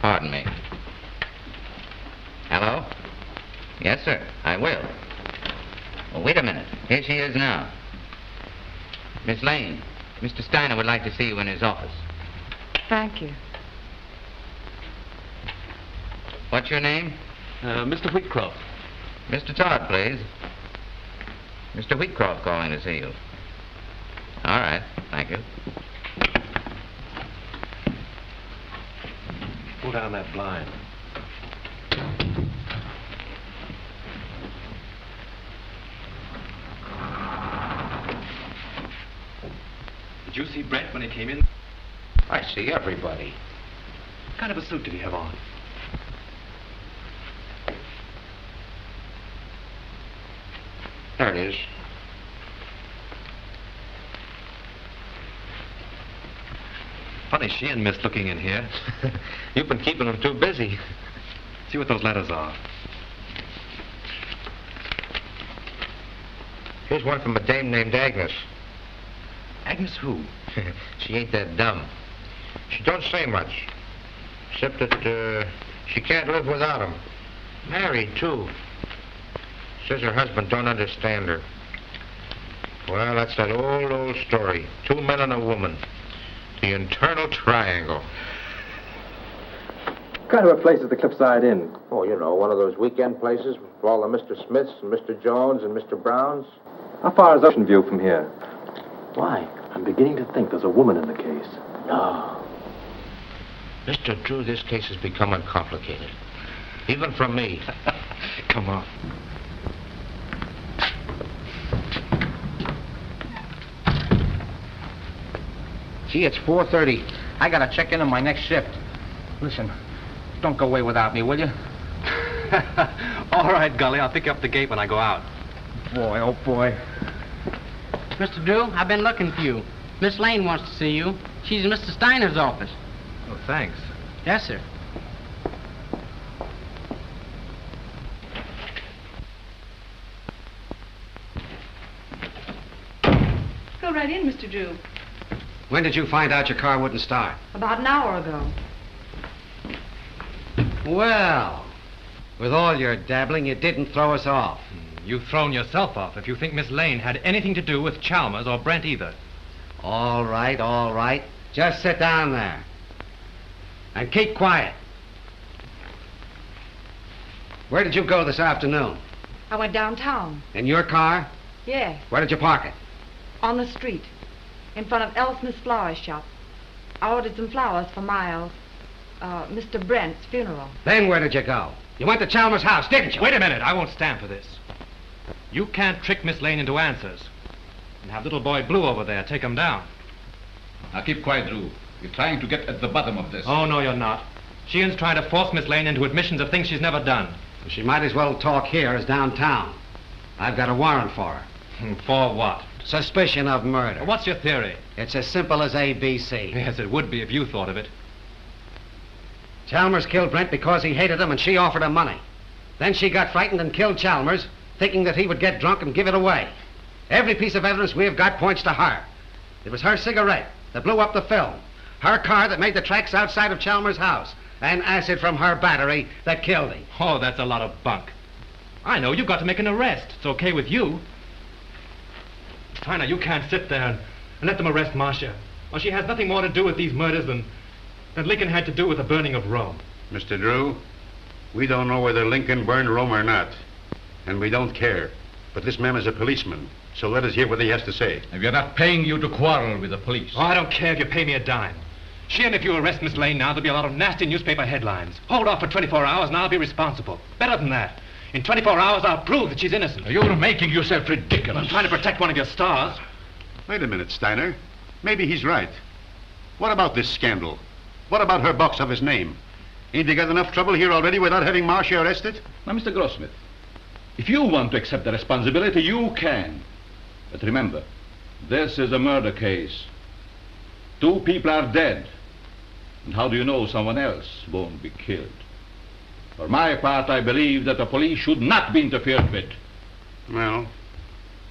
Pardon me. Hello? Yes, sir, I will. Well, wait a minute. Here she is now. Miss Lane, Mr. Steiner would like to see you in his office. Thank you. What's your name? Mr. Wheatcroft. Mr. Todd, please. Mr. Wheatcroft calling to see you. All right, thank you. Pull down that blind. Brent when he came in? I see everybody. What kind of a suit did he have on? There it is. Funny she and Miss looking in here. You've been keeping them too busy. See what those letters are. Here's one from a dame named Agnes. Agnes who? She ain't that dumb. She don't say much. Except that she can't live without him. Married, too. Says her husband don't understand her. Well, that's that old story. 2 men and a woman. The internal triangle. What kind of a place is the Cliffside Inn? Oh, you know, one of those weekend places with all the Mr. Smiths and Mr. Jones and Mr. Browns. How far is Ocean View from here? Why? I'm beginning to think there's a woman in the case. No. Mr. Drew, this case is becoming complicated. Even for me. Come on. Gee, it's 4:30. I gotta check in on my next shift. Listen, don't go away without me, will you? All right, Gully. I'll pick you up the gate when I go out. Boy, oh boy. Mr. Drew, I've been looking for you. Miss Lane wants to see you. She's in Mr. Steiner's office. Oh, thanks. Yes, sir. Go right in, Mr. Drew. When did you find out your car wouldn't start? About an hour ago. Well, with all your dabbling, you didn't throw us off. You've thrown yourself off if you think Miss Lane had anything to do with Chalmers or Brent either. All right, all right. Just sit down there. And keep quiet. Where did you go this afternoon? I went downtown. In your car? Yes, Where did you park it? on the street, in front of Elsmith's flower shop. I ordered some flowers for Miles, Mr. Brent's funeral. Then where did you go? You went to Chalmers' house, didn't you? Wait a minute. I won't stand for this. You can't trick Miss Lane into answers. And have little boy Blue over there take him down. Now keep quiet, Drew. We're trying to get at the bottom of this. Oh, no, you're not. Sheehan's trying to force Miss Lane into admissions of things she's never done. Well, she might as well talk here as downtown. I've got a warrant for her. For what? Suspicion of murder. What's your theory? It's as simple as ABC. Yes, it would be if you thought of it. Chalmers killed Brent because he hated him and she offered him money. Then she got frightened and killed Chalmers, thinking that he would get drunk and give it away. Every piece of evidence we've got points to her. It was her cigarette that blew up the film, her car that made the tracks outside of Chalmers' house, and acid from her battery that killed him. Oh, that's a lot of bunk. I know, you've got to make an arrest. It's okay with you. Steiner, you can't sit there and let them arrest Marcia. Well, she has nothing more to do with these murders than Lincoln had to do with the burning of Rome. Mr. Drew, we don't know whether Lincoln burned Rome or not. And we don't care. But this man is a policeman. So let us hear what he has to say. And we're not paying you to quarrel with the police. Oh, I don't care if you pay me a dime. Sheehan, if you arrest Miss Lane now, there'll be a lot of nasty newspaper headlines. Hold off for 24 hours and I'll be responsible. Better than that. In 24 hours, I'll prove that she's innocent. You're making yourself ridiculous. I'm trying to protect one of your stars. Wait a minute, Steiner. Maybe he's right. What about this scandal? What about her box of his name? Ain't he got enough trouble here already without having Marcia arrested? Now, Mr. Grossmith, if you want to accept the responsibility, you can. But remember, this is a murder case. 2 people are dead. And how do you know someone else won't be killed? For my part, I believe that the police should not be interfered with. Well,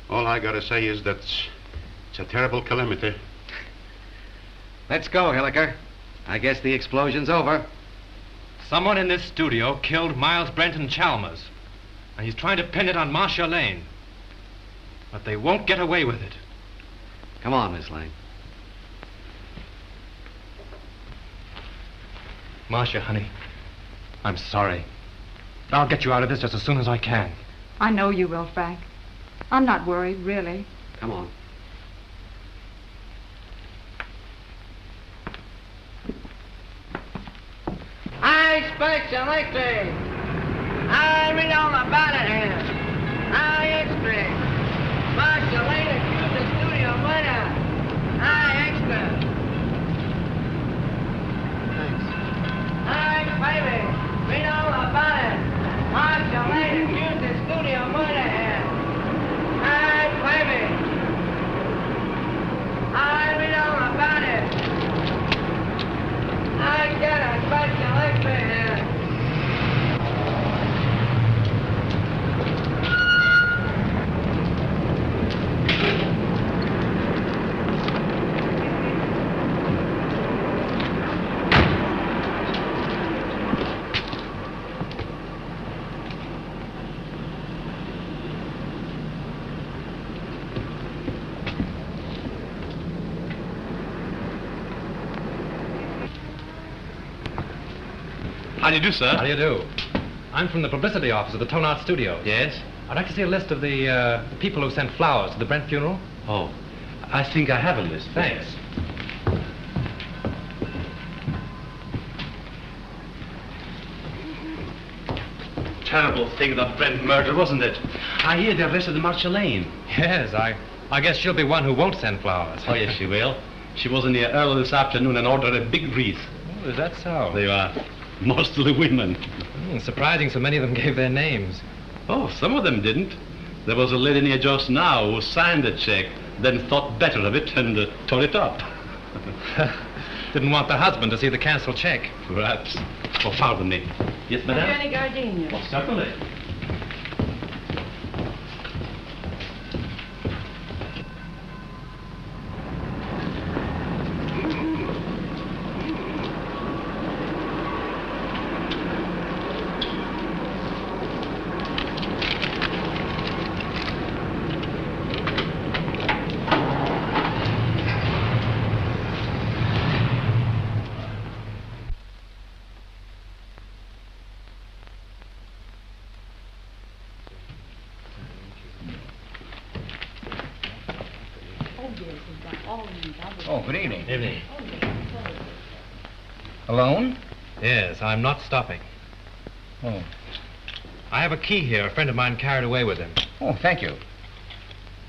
all I gotta say is that it's a terrible calamity. Let's go, Hilliker. I guess the explosion's over. Someone in this studio killed Miles Brent and Chalmers. And he's trying to pin it on Marcia Lane. But they won't get away with it. Come on, Miss Lane. Marcia, honey, I'm sorry. I'll get you out of this just as soon as I can. I know you will, Frank. I'm not worried, really. Come on. I expect electric. I read on the ballot here. I expect. Marcia Lane accused the studio winner. I expect. right, you like me here. How do you do, sir? How do you do? I'm from the publicity office of the Tone Art Studio. Yes? I'd like to see a list of the people who sent flowers to the Brent funeral. Oh, I think I have a list. Thanks. Terrible thing, that Brent murder, wasn't it? I hear they arrested Marcia Lane. Yes, I guess she'll be one who won't send flowers. Oh, yes, she will. She was in here early this afternoon and ordered a big wreath. Oh, is that so? They are mostly women. Surprising so many of them gave their names. Oh, some of them didn't. There was a lady near just now who signed the check, then thought better of it and tore it up. Didn't want the husband to see the canceled check. Perhaps. Oh, pardon me. Yes, madame? Have you any gardenias? Oh, certainly. Oh, good evening. Evening. Alone? Yes, I'm not stopping. Oh. I have a key here a friend of mine carried away with him. Oh, thank you.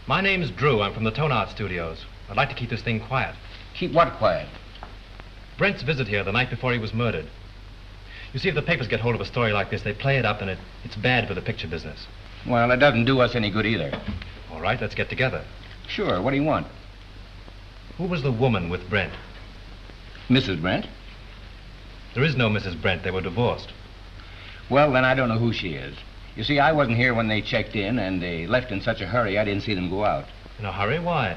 My name's Drew. I'm from the Tone Art Studios. I'd like to keep this thing quiet. Keep what quiet? Brent's visit here the night before he was murdered. You see, if the papers get hold of a story like this, they play it up, and it's bad for the picture business. Well, it doesn't do us any good either. All right, let's get together. Sure, what do you want? Who was the woman with Brent? Mrs. Brent? There is no Mrs. Brent. They were divorced. Well, then I don't know who she is. You see, I wasn't here when they checked in, and they left in such a hurry I didn't see them go out. In a hurry? Why?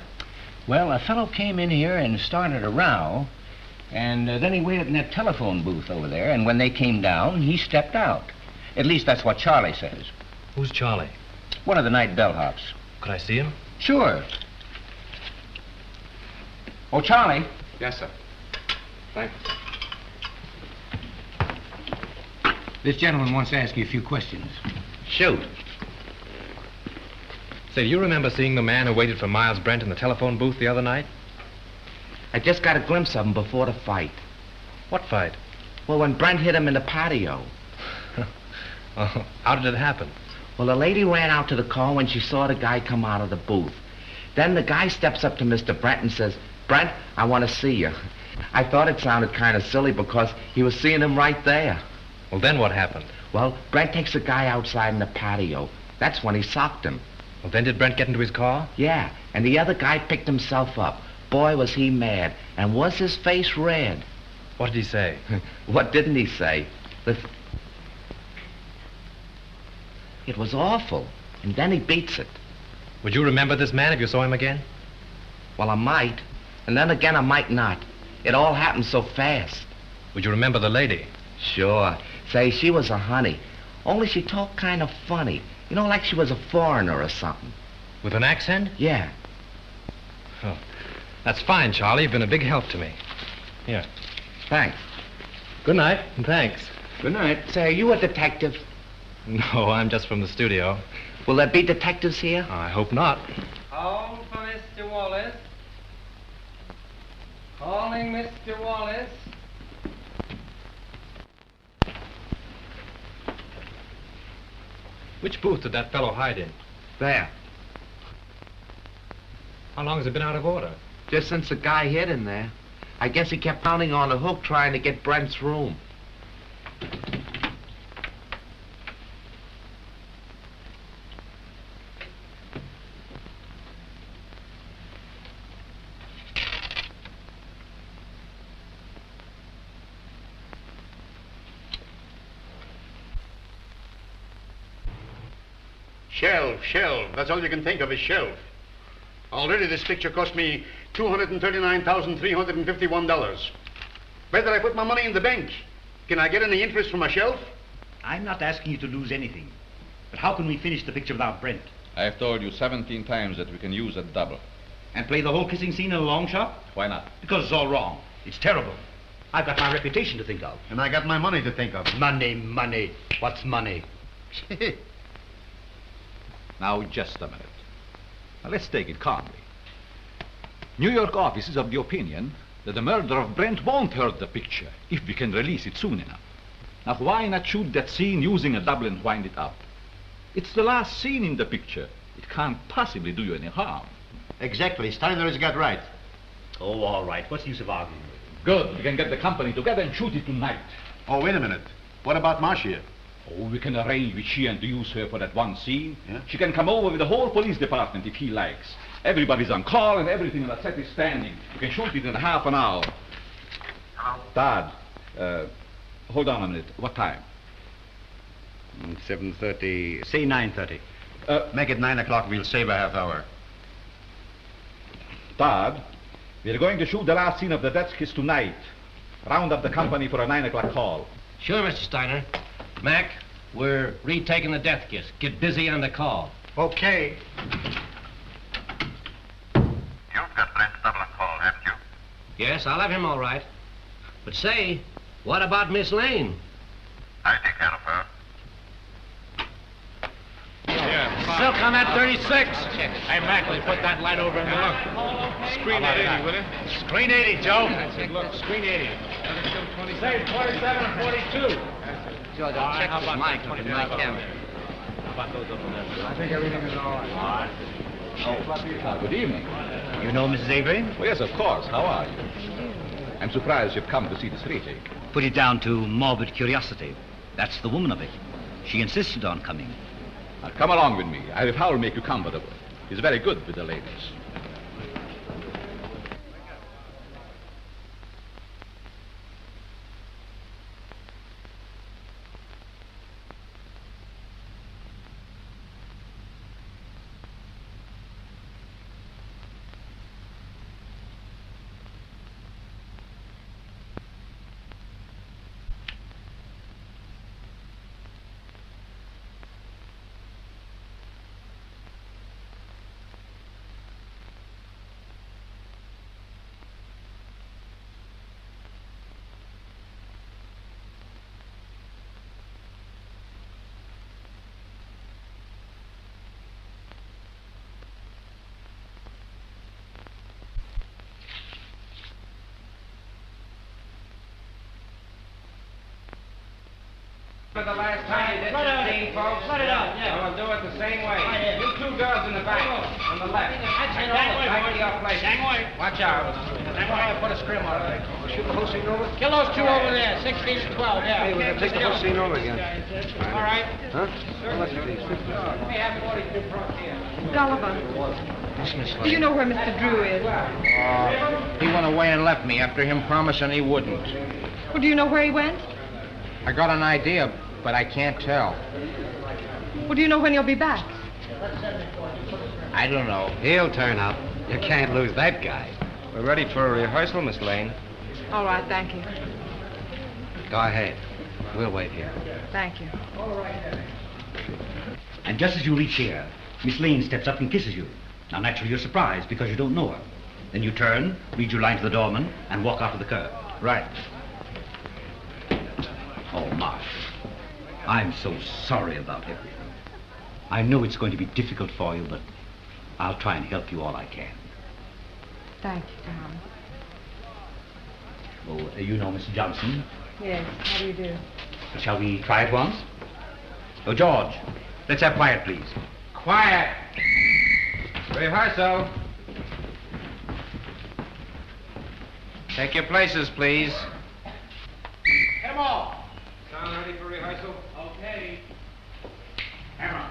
Well, a fellow came in here and started a row, and then he waited in that telephone booth over there, and when they came down, he stepped out. At least that's what Charlie says. Who's Charlie? One of the night bellhops. Could I see him? Sure. Oh, Charlie. Yes, sir. Thanks. This gentleman wants to ask you a few questions. Shoot. Say, do you remember seeing the man who waited for Miles Brent in the telephone booth the other night? I just got a glimpse of him before the fight. What fight? Well, when Brent hit him in the patio. Oh, how did it happen? Well, the lady ran out to the car when she saw the guy come out of the booth. Then the guy steps up to Mr. Brent and says, "Brent, I want to see you." I thought it sounded kind of silly because he was seeing him right there. Well, then what happened? Well, Brent takes the guy outside in the patio. That's when he socked him. Well, then did Brent get into his car? Yeah, and the other guy picked himself up. Boy, was he mad. And was his face red. What did he say? What didn't he say? Listen. It was awful. And then he beats it. Would you remember this man if you saw him again? Well, I might. And then again, I might not. It all happened so fast. Would you remember the lady? Sure. Say, she was a honey. Only she talked kind of funny. You know, like she was a foreigner or something. With an accent? Yeah. Oh, that's fine, Charlie. You've been a big help to me. Here. Thanks. Good night, and thanks. Good night. Say, are you a detective? No, I'm just from the studio. Will there be detectives here? I hope not. Call for Mr. Wallace. Calling Mr. Wallace. Which booth did that fellow hide in? There. How long has it been out of order? Just since the guy hit in there. I guess he kept pounding on the hook trying to get Brent's room. Shelf. That's all you can think of is shelf. Already this picture cost me $239,351. Better I put my money in the bank. Can I get any interest from my shelf? I'm not asking you to lose anything. But how can we finish the picture without Brent? I have told you 17 times that we can use a double. And play the whole kissing scene in a long shot? Why not? Because it's all wrong. It's terrible. I've got my reputation to think of. And I got my money to think of. Money. What's money? Now, just a minute. Now, let's take it calmly. New York office is of the opinion that the murder of Brent won't hurt the picture if we can release it soon enough. Now, why not shoot that scene using a double and wind it up? It's the last scene in the picture. It can't possibly do you any harm. Exactly. Steiner has got right. Oh, all right. What's the use of arguing? Good. We can get the company together and shoot it tonight. Oh, wait a minute. What about Marcia? Oh, we can arrange with Sheehan to use her for that one scene. Yeah? She can come over with the whole police department if he likes. Everybody's on call and everything on the set is standing. We can shoot it in half an hour. Hello? Dad, hold on a minute. What time? 7:30. Say 9:30. Make it 9 o'clock. We'll save a half hour. Dad, we're going to shoot the last scene of the death kiss tonight. Round up the company for a 9 o'clock call. Sure, Mr. Steiner. Mac, we're retaking the death kiss. Get busy on the call. Okay. You've got Brent's double on call, haven't you? Yes, I'll have him all right. But say, what about Miss Lane? I take care of her. Silk on that 36. Hey, Mac, will you put that light over in there? Look. Screen 80, will you? Screen 80, Joe. I said, look, screen 80. Say 27 and 42. George, I'll check this mic with my camera. How about those over there? I think everything is all right. Good evening. You know Mrs. Avery? Well, yes, of course. How are you? I'm surprised you've come to see this retake. Put it down to morbid curiosity. That's the woman of it. She insisted on coming. Now, come along with me. I'll make you comfortable. He's very good with the ladies. For the last time you did this scene, folks. Let it out, yeah. We'll do it the same way. You two girls in the back, on the left. Back to your place. Watch out. Put a scrim on it. Shoot the whole scene over? Kill those two over there, 16 to 12, yeah. Hey, we're going to take the whole scene over again. All right. Huh? How much are these? We have 42 trucks here. Gulliver, do you know where Mr. Drew is? He went away and left me after him promising he wouldn't. Well, do you know where he went? I got an idea, but I can't tell. Well, do you know when he'll be back? I don't know. He'll turn up. You can't lose that guy. We're ready for a rehearsal, Miss Lane. All right, thank you. Go ahead. We'll wait here. Thank you. And just as you reach here, Miss Lane steps up and kisses you. Now, naturally, you're surprised because you don't know her. Then you turn, read your line to the doorman, and walk out to the curb. Right. Oh, Mark, I'm so sorry about everything. I know it's going to be difficult for you, but I'll try and help you all I can. Thank you, Tom. Oh, you know Mr. Johnson. Yes, how do you do? Shall we try it once? Oh, George, let's have quiet, please. Quiet. Rehearsal. Take your places, please. Hit 'em all. Sound ready for rehearsal? Okay. Hammer.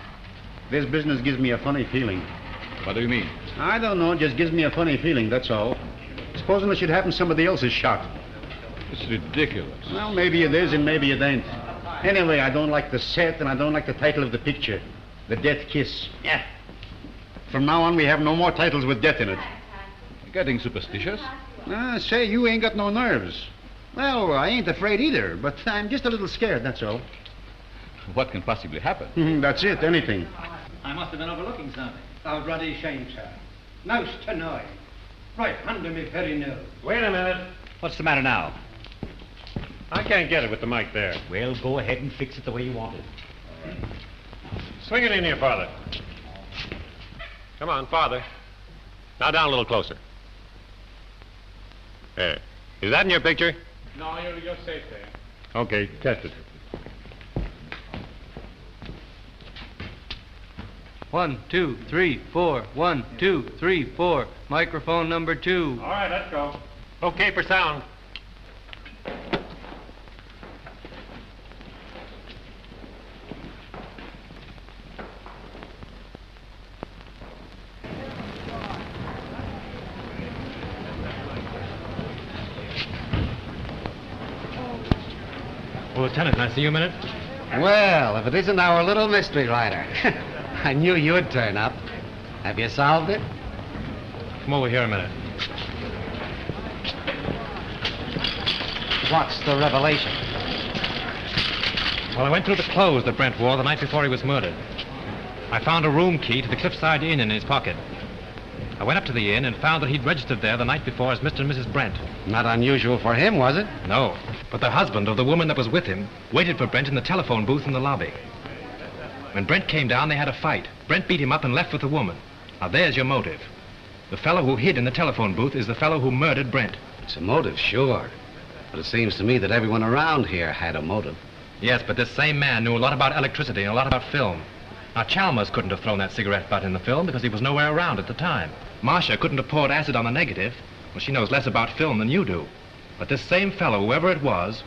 This business gives me a funny feeling. What do you mean? I don't know, just gives me a funny feeling, that's all. Supposing it should happen somebody else's shot. It's ridiculous. Well, maybe it is and maybe it ain't. Anyway, I don't like the set and I don't like the title of the picture. The death kiss. Yeah. From now on, we have no more titles with death in it. Getting superstitious? Say, you ain't got no nerves. Well, I ain't afraid either, but I'm just a little scared, that's all. What can possibly happen? That's it, anything. I must have been overlooking something. Oh, bloody shame, sir. Nose to nose. Right under me very nose. Wait a minute. What's the matter now? I can't get it with the mic there. Well, go ahead and fix it the way you want it. Swing it in here, Father. Come on, Father. Now down a little closer. There. Is that in your picture? No, you're safe there. Okay, test it. 1, 2, 3, 4. 1, 2, 3, 4. Microphone number 2. All right, let's go. Okay for sound. Well, Lieutenant, can I see you a minute? Well, if it isn't our little mystery writer. I knew you'd turn up. Have you solved it? Come over here a minute. What's the revelation? Well, I went through the clothes that Brent wore the night before he was murdered. I found a room key to the Cliffside Inn in his pocket. I went up to the inn and found that he'd registered there the night before as Mr. and Mrs. Brent. Not unusual for him, was it? No, but the husband of the woman that was with him waited for Brent in the telephone booth in the lobby. When Brent came down, they had a fight. Brent beat him up and left with the woman. Now, there's your motive. The fellow who hid in the telephone booth is the fellow who murdered Brent. It's a motive, sure. But it seems to me that everyone around here had a motive. Yes, but this same man knew a lot about electricity and a lot about film. Now, Chalmers couldn't have thrown that cigarette butt in the film because he was nowhere around at the time. Marcia couldn't have poured acid on the negative. Well, she knows less about film than you do. But this same fellow, whoever it was,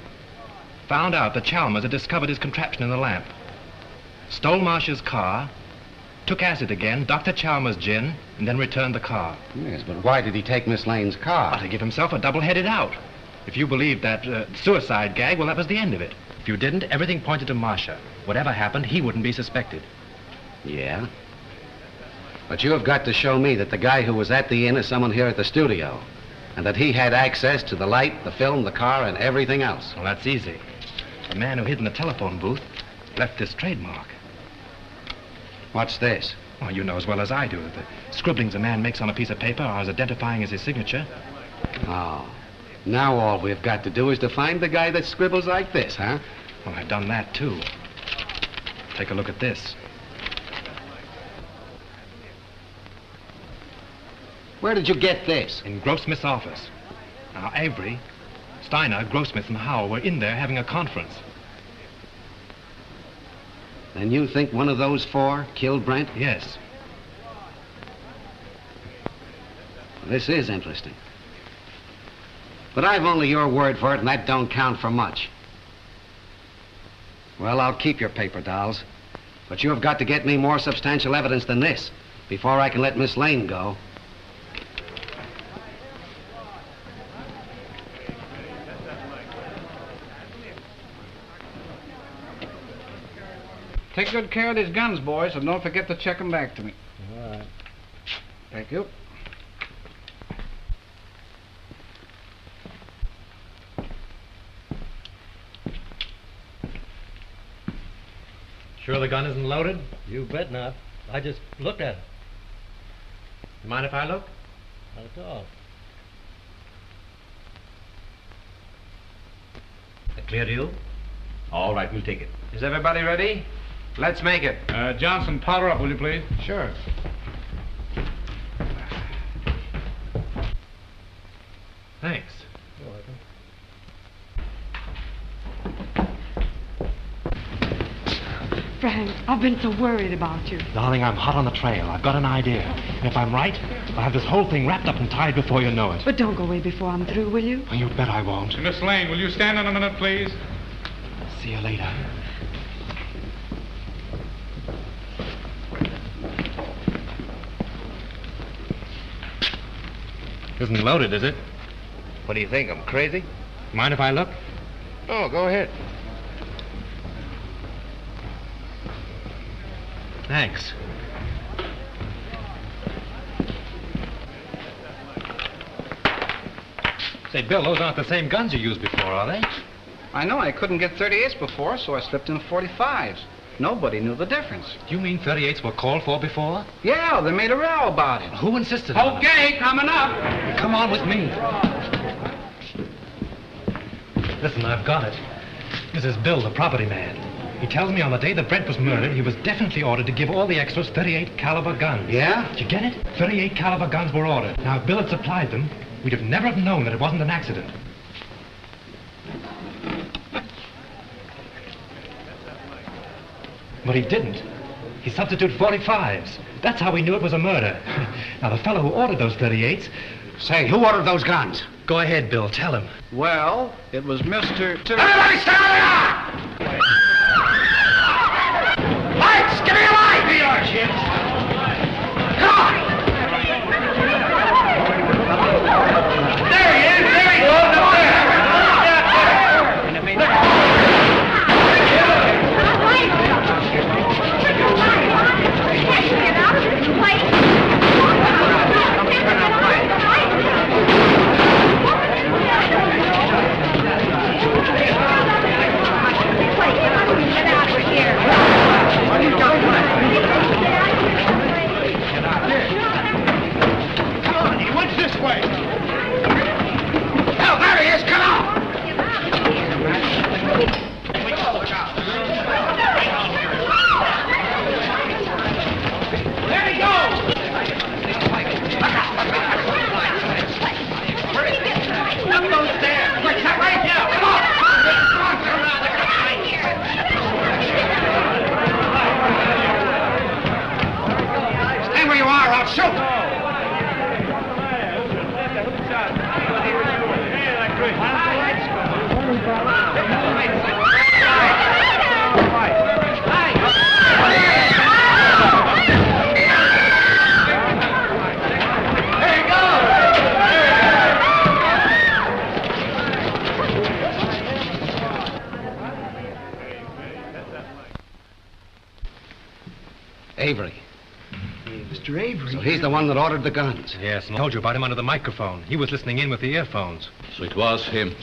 found out that Chalmers had discovered his contraption in the lamp. Stole Marcia's car, took acid again, Dr. Chalmers' gin, and then returned the car. Yes, but why did he take Miss Lane's car? Well, to give himself a double-headed out. If you believed that suicide gag, well, that was the end of it. If you didn't, everything pointed to Marcia. Whatever happened, he wouldn't be suspected. Yeah? But you have got to show me that the guy who was at the inn is someone here at the studio, and that he had access to the light, the film, the car, and everything else. Well, that's easy. The man who hid in the telephone booth left this trademark. What's this? Oh, you know as well as I do that the scribblings a man makes on a piece of paper are as identifying as his signature. Oh. Now all we've got to do is to find the guy that scribbles like this, huh? Well, I've done that, too. Take a look at this. Where did you get this? In Grossmith's office. Now, Avery, Steiner, Grossmith, and Howell were in there having a conference. Then you think one of those four killed Brent? Yes. This is interesting. But I've only your word for it, and that don't count for much. Well, I'll keep your paper dolls. But you have got to get me more substantial evidence than this before I can let Miss Lane go. Take good care of these guns, boys, and don't forget to check them back to me. All right. Thank you. Sure the gun isn't loaded? You bet not. I just looked at it. You mind if I look? Not at all. Clear to you? All right, we'll take it. Is everybody ready? Let's make it. Johnson, powder up, will you please? Sure. Thanks. You're welcome. Frank, I've been so worried about you. Darling, I'm hot on the trail. I've got an idea. And if I'm right, I'll have this whole thing wrapped up and tied before you know it. But don't go away before I'm through, will you? Oh, you bet I won't. Miss Lane, will you stand in a minute, please? See you later. Isn't loaded, is it? What do you think? I'm crazy? Mind if I look? Oh, go ahead. Thanks. Say, Bill, those aren't the same guns you used before, are they? I know. I couldn't get 38s before, so I slipped in 45s. Nobody knew the difference. Do you mean 38s were called for before? Yeah, they made a row about it. Who insisted on it? Okay, coming up. Come on with me. Listen, I've got it. This is Bill, the property man. He tells me on the day that Brent was murdered, he was definitely ordered to give all the extras 38 caliber guns. Yeah? Did you get it? 38 caliber guns were ordered. Now, if Bill had supplied them, we'd have never have known that it wasn't an accident. But he didn't. He substituted 45s. That's how we knew it was a murder. Now, the fellow who ordered those 38s... Say, who ordered those guns? Go ahead, Bill. Tell him. Well, it was Mr. Everybody stand there! Lights! Give me a light! Here you are, Jim. Come on! There he is! There he goes! Up there! Get out of this place! Get out of here! What are you doing? Come on, he went this way. Oh, there he is! Come on! There he goes! Up those stairs! Quick, stop right now! Come on! Stay where you are, I'll shoot! Avery. Mr. Avery? So he's the one that ordered the guns. Yes, and I told you about him under the microphone. He was listening in with the earphones. So it was him.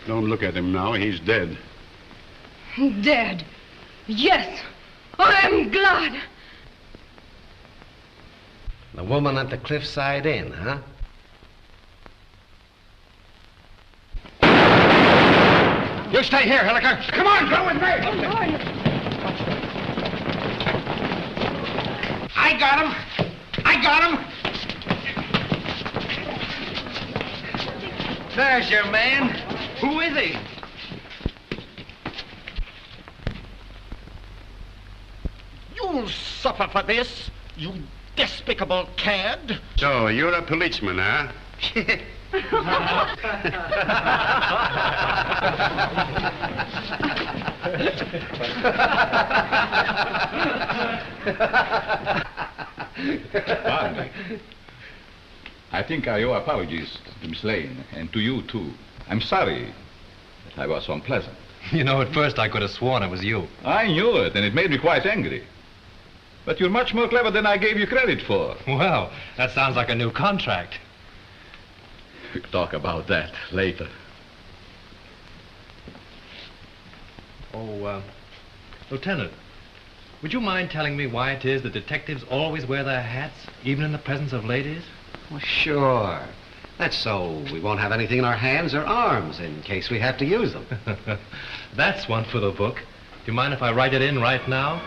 Don't look at him now. He's dead. Dead. Yes. I'm glad. The woman at the Cliffside Inn, huh? You stay here, Hilliker. Come on, go with me. I got him. I got him. There's your man. Who is he? You'll suffer for this, you despicable cad. So, you're a policeman, huh? Pardon me. I think I owe apologies to Miss Lane, and to you, too. I'm sorry that I was so unpleasant. You know, at first I could have sworn it was you. I knew it, and it made me quite angry. But you're much more clever than I gave you credit for. Well, that sounds like a new contract. We'll talk about that later. Oh, Lieutenant, would you mind telling me why it is that detectives always wear their hats, even in the presence of ladies? Well, sure. That's so we won't have anything in our hands or arms in case we have to use them. That's one for the book. Do you mind if I write it in right now?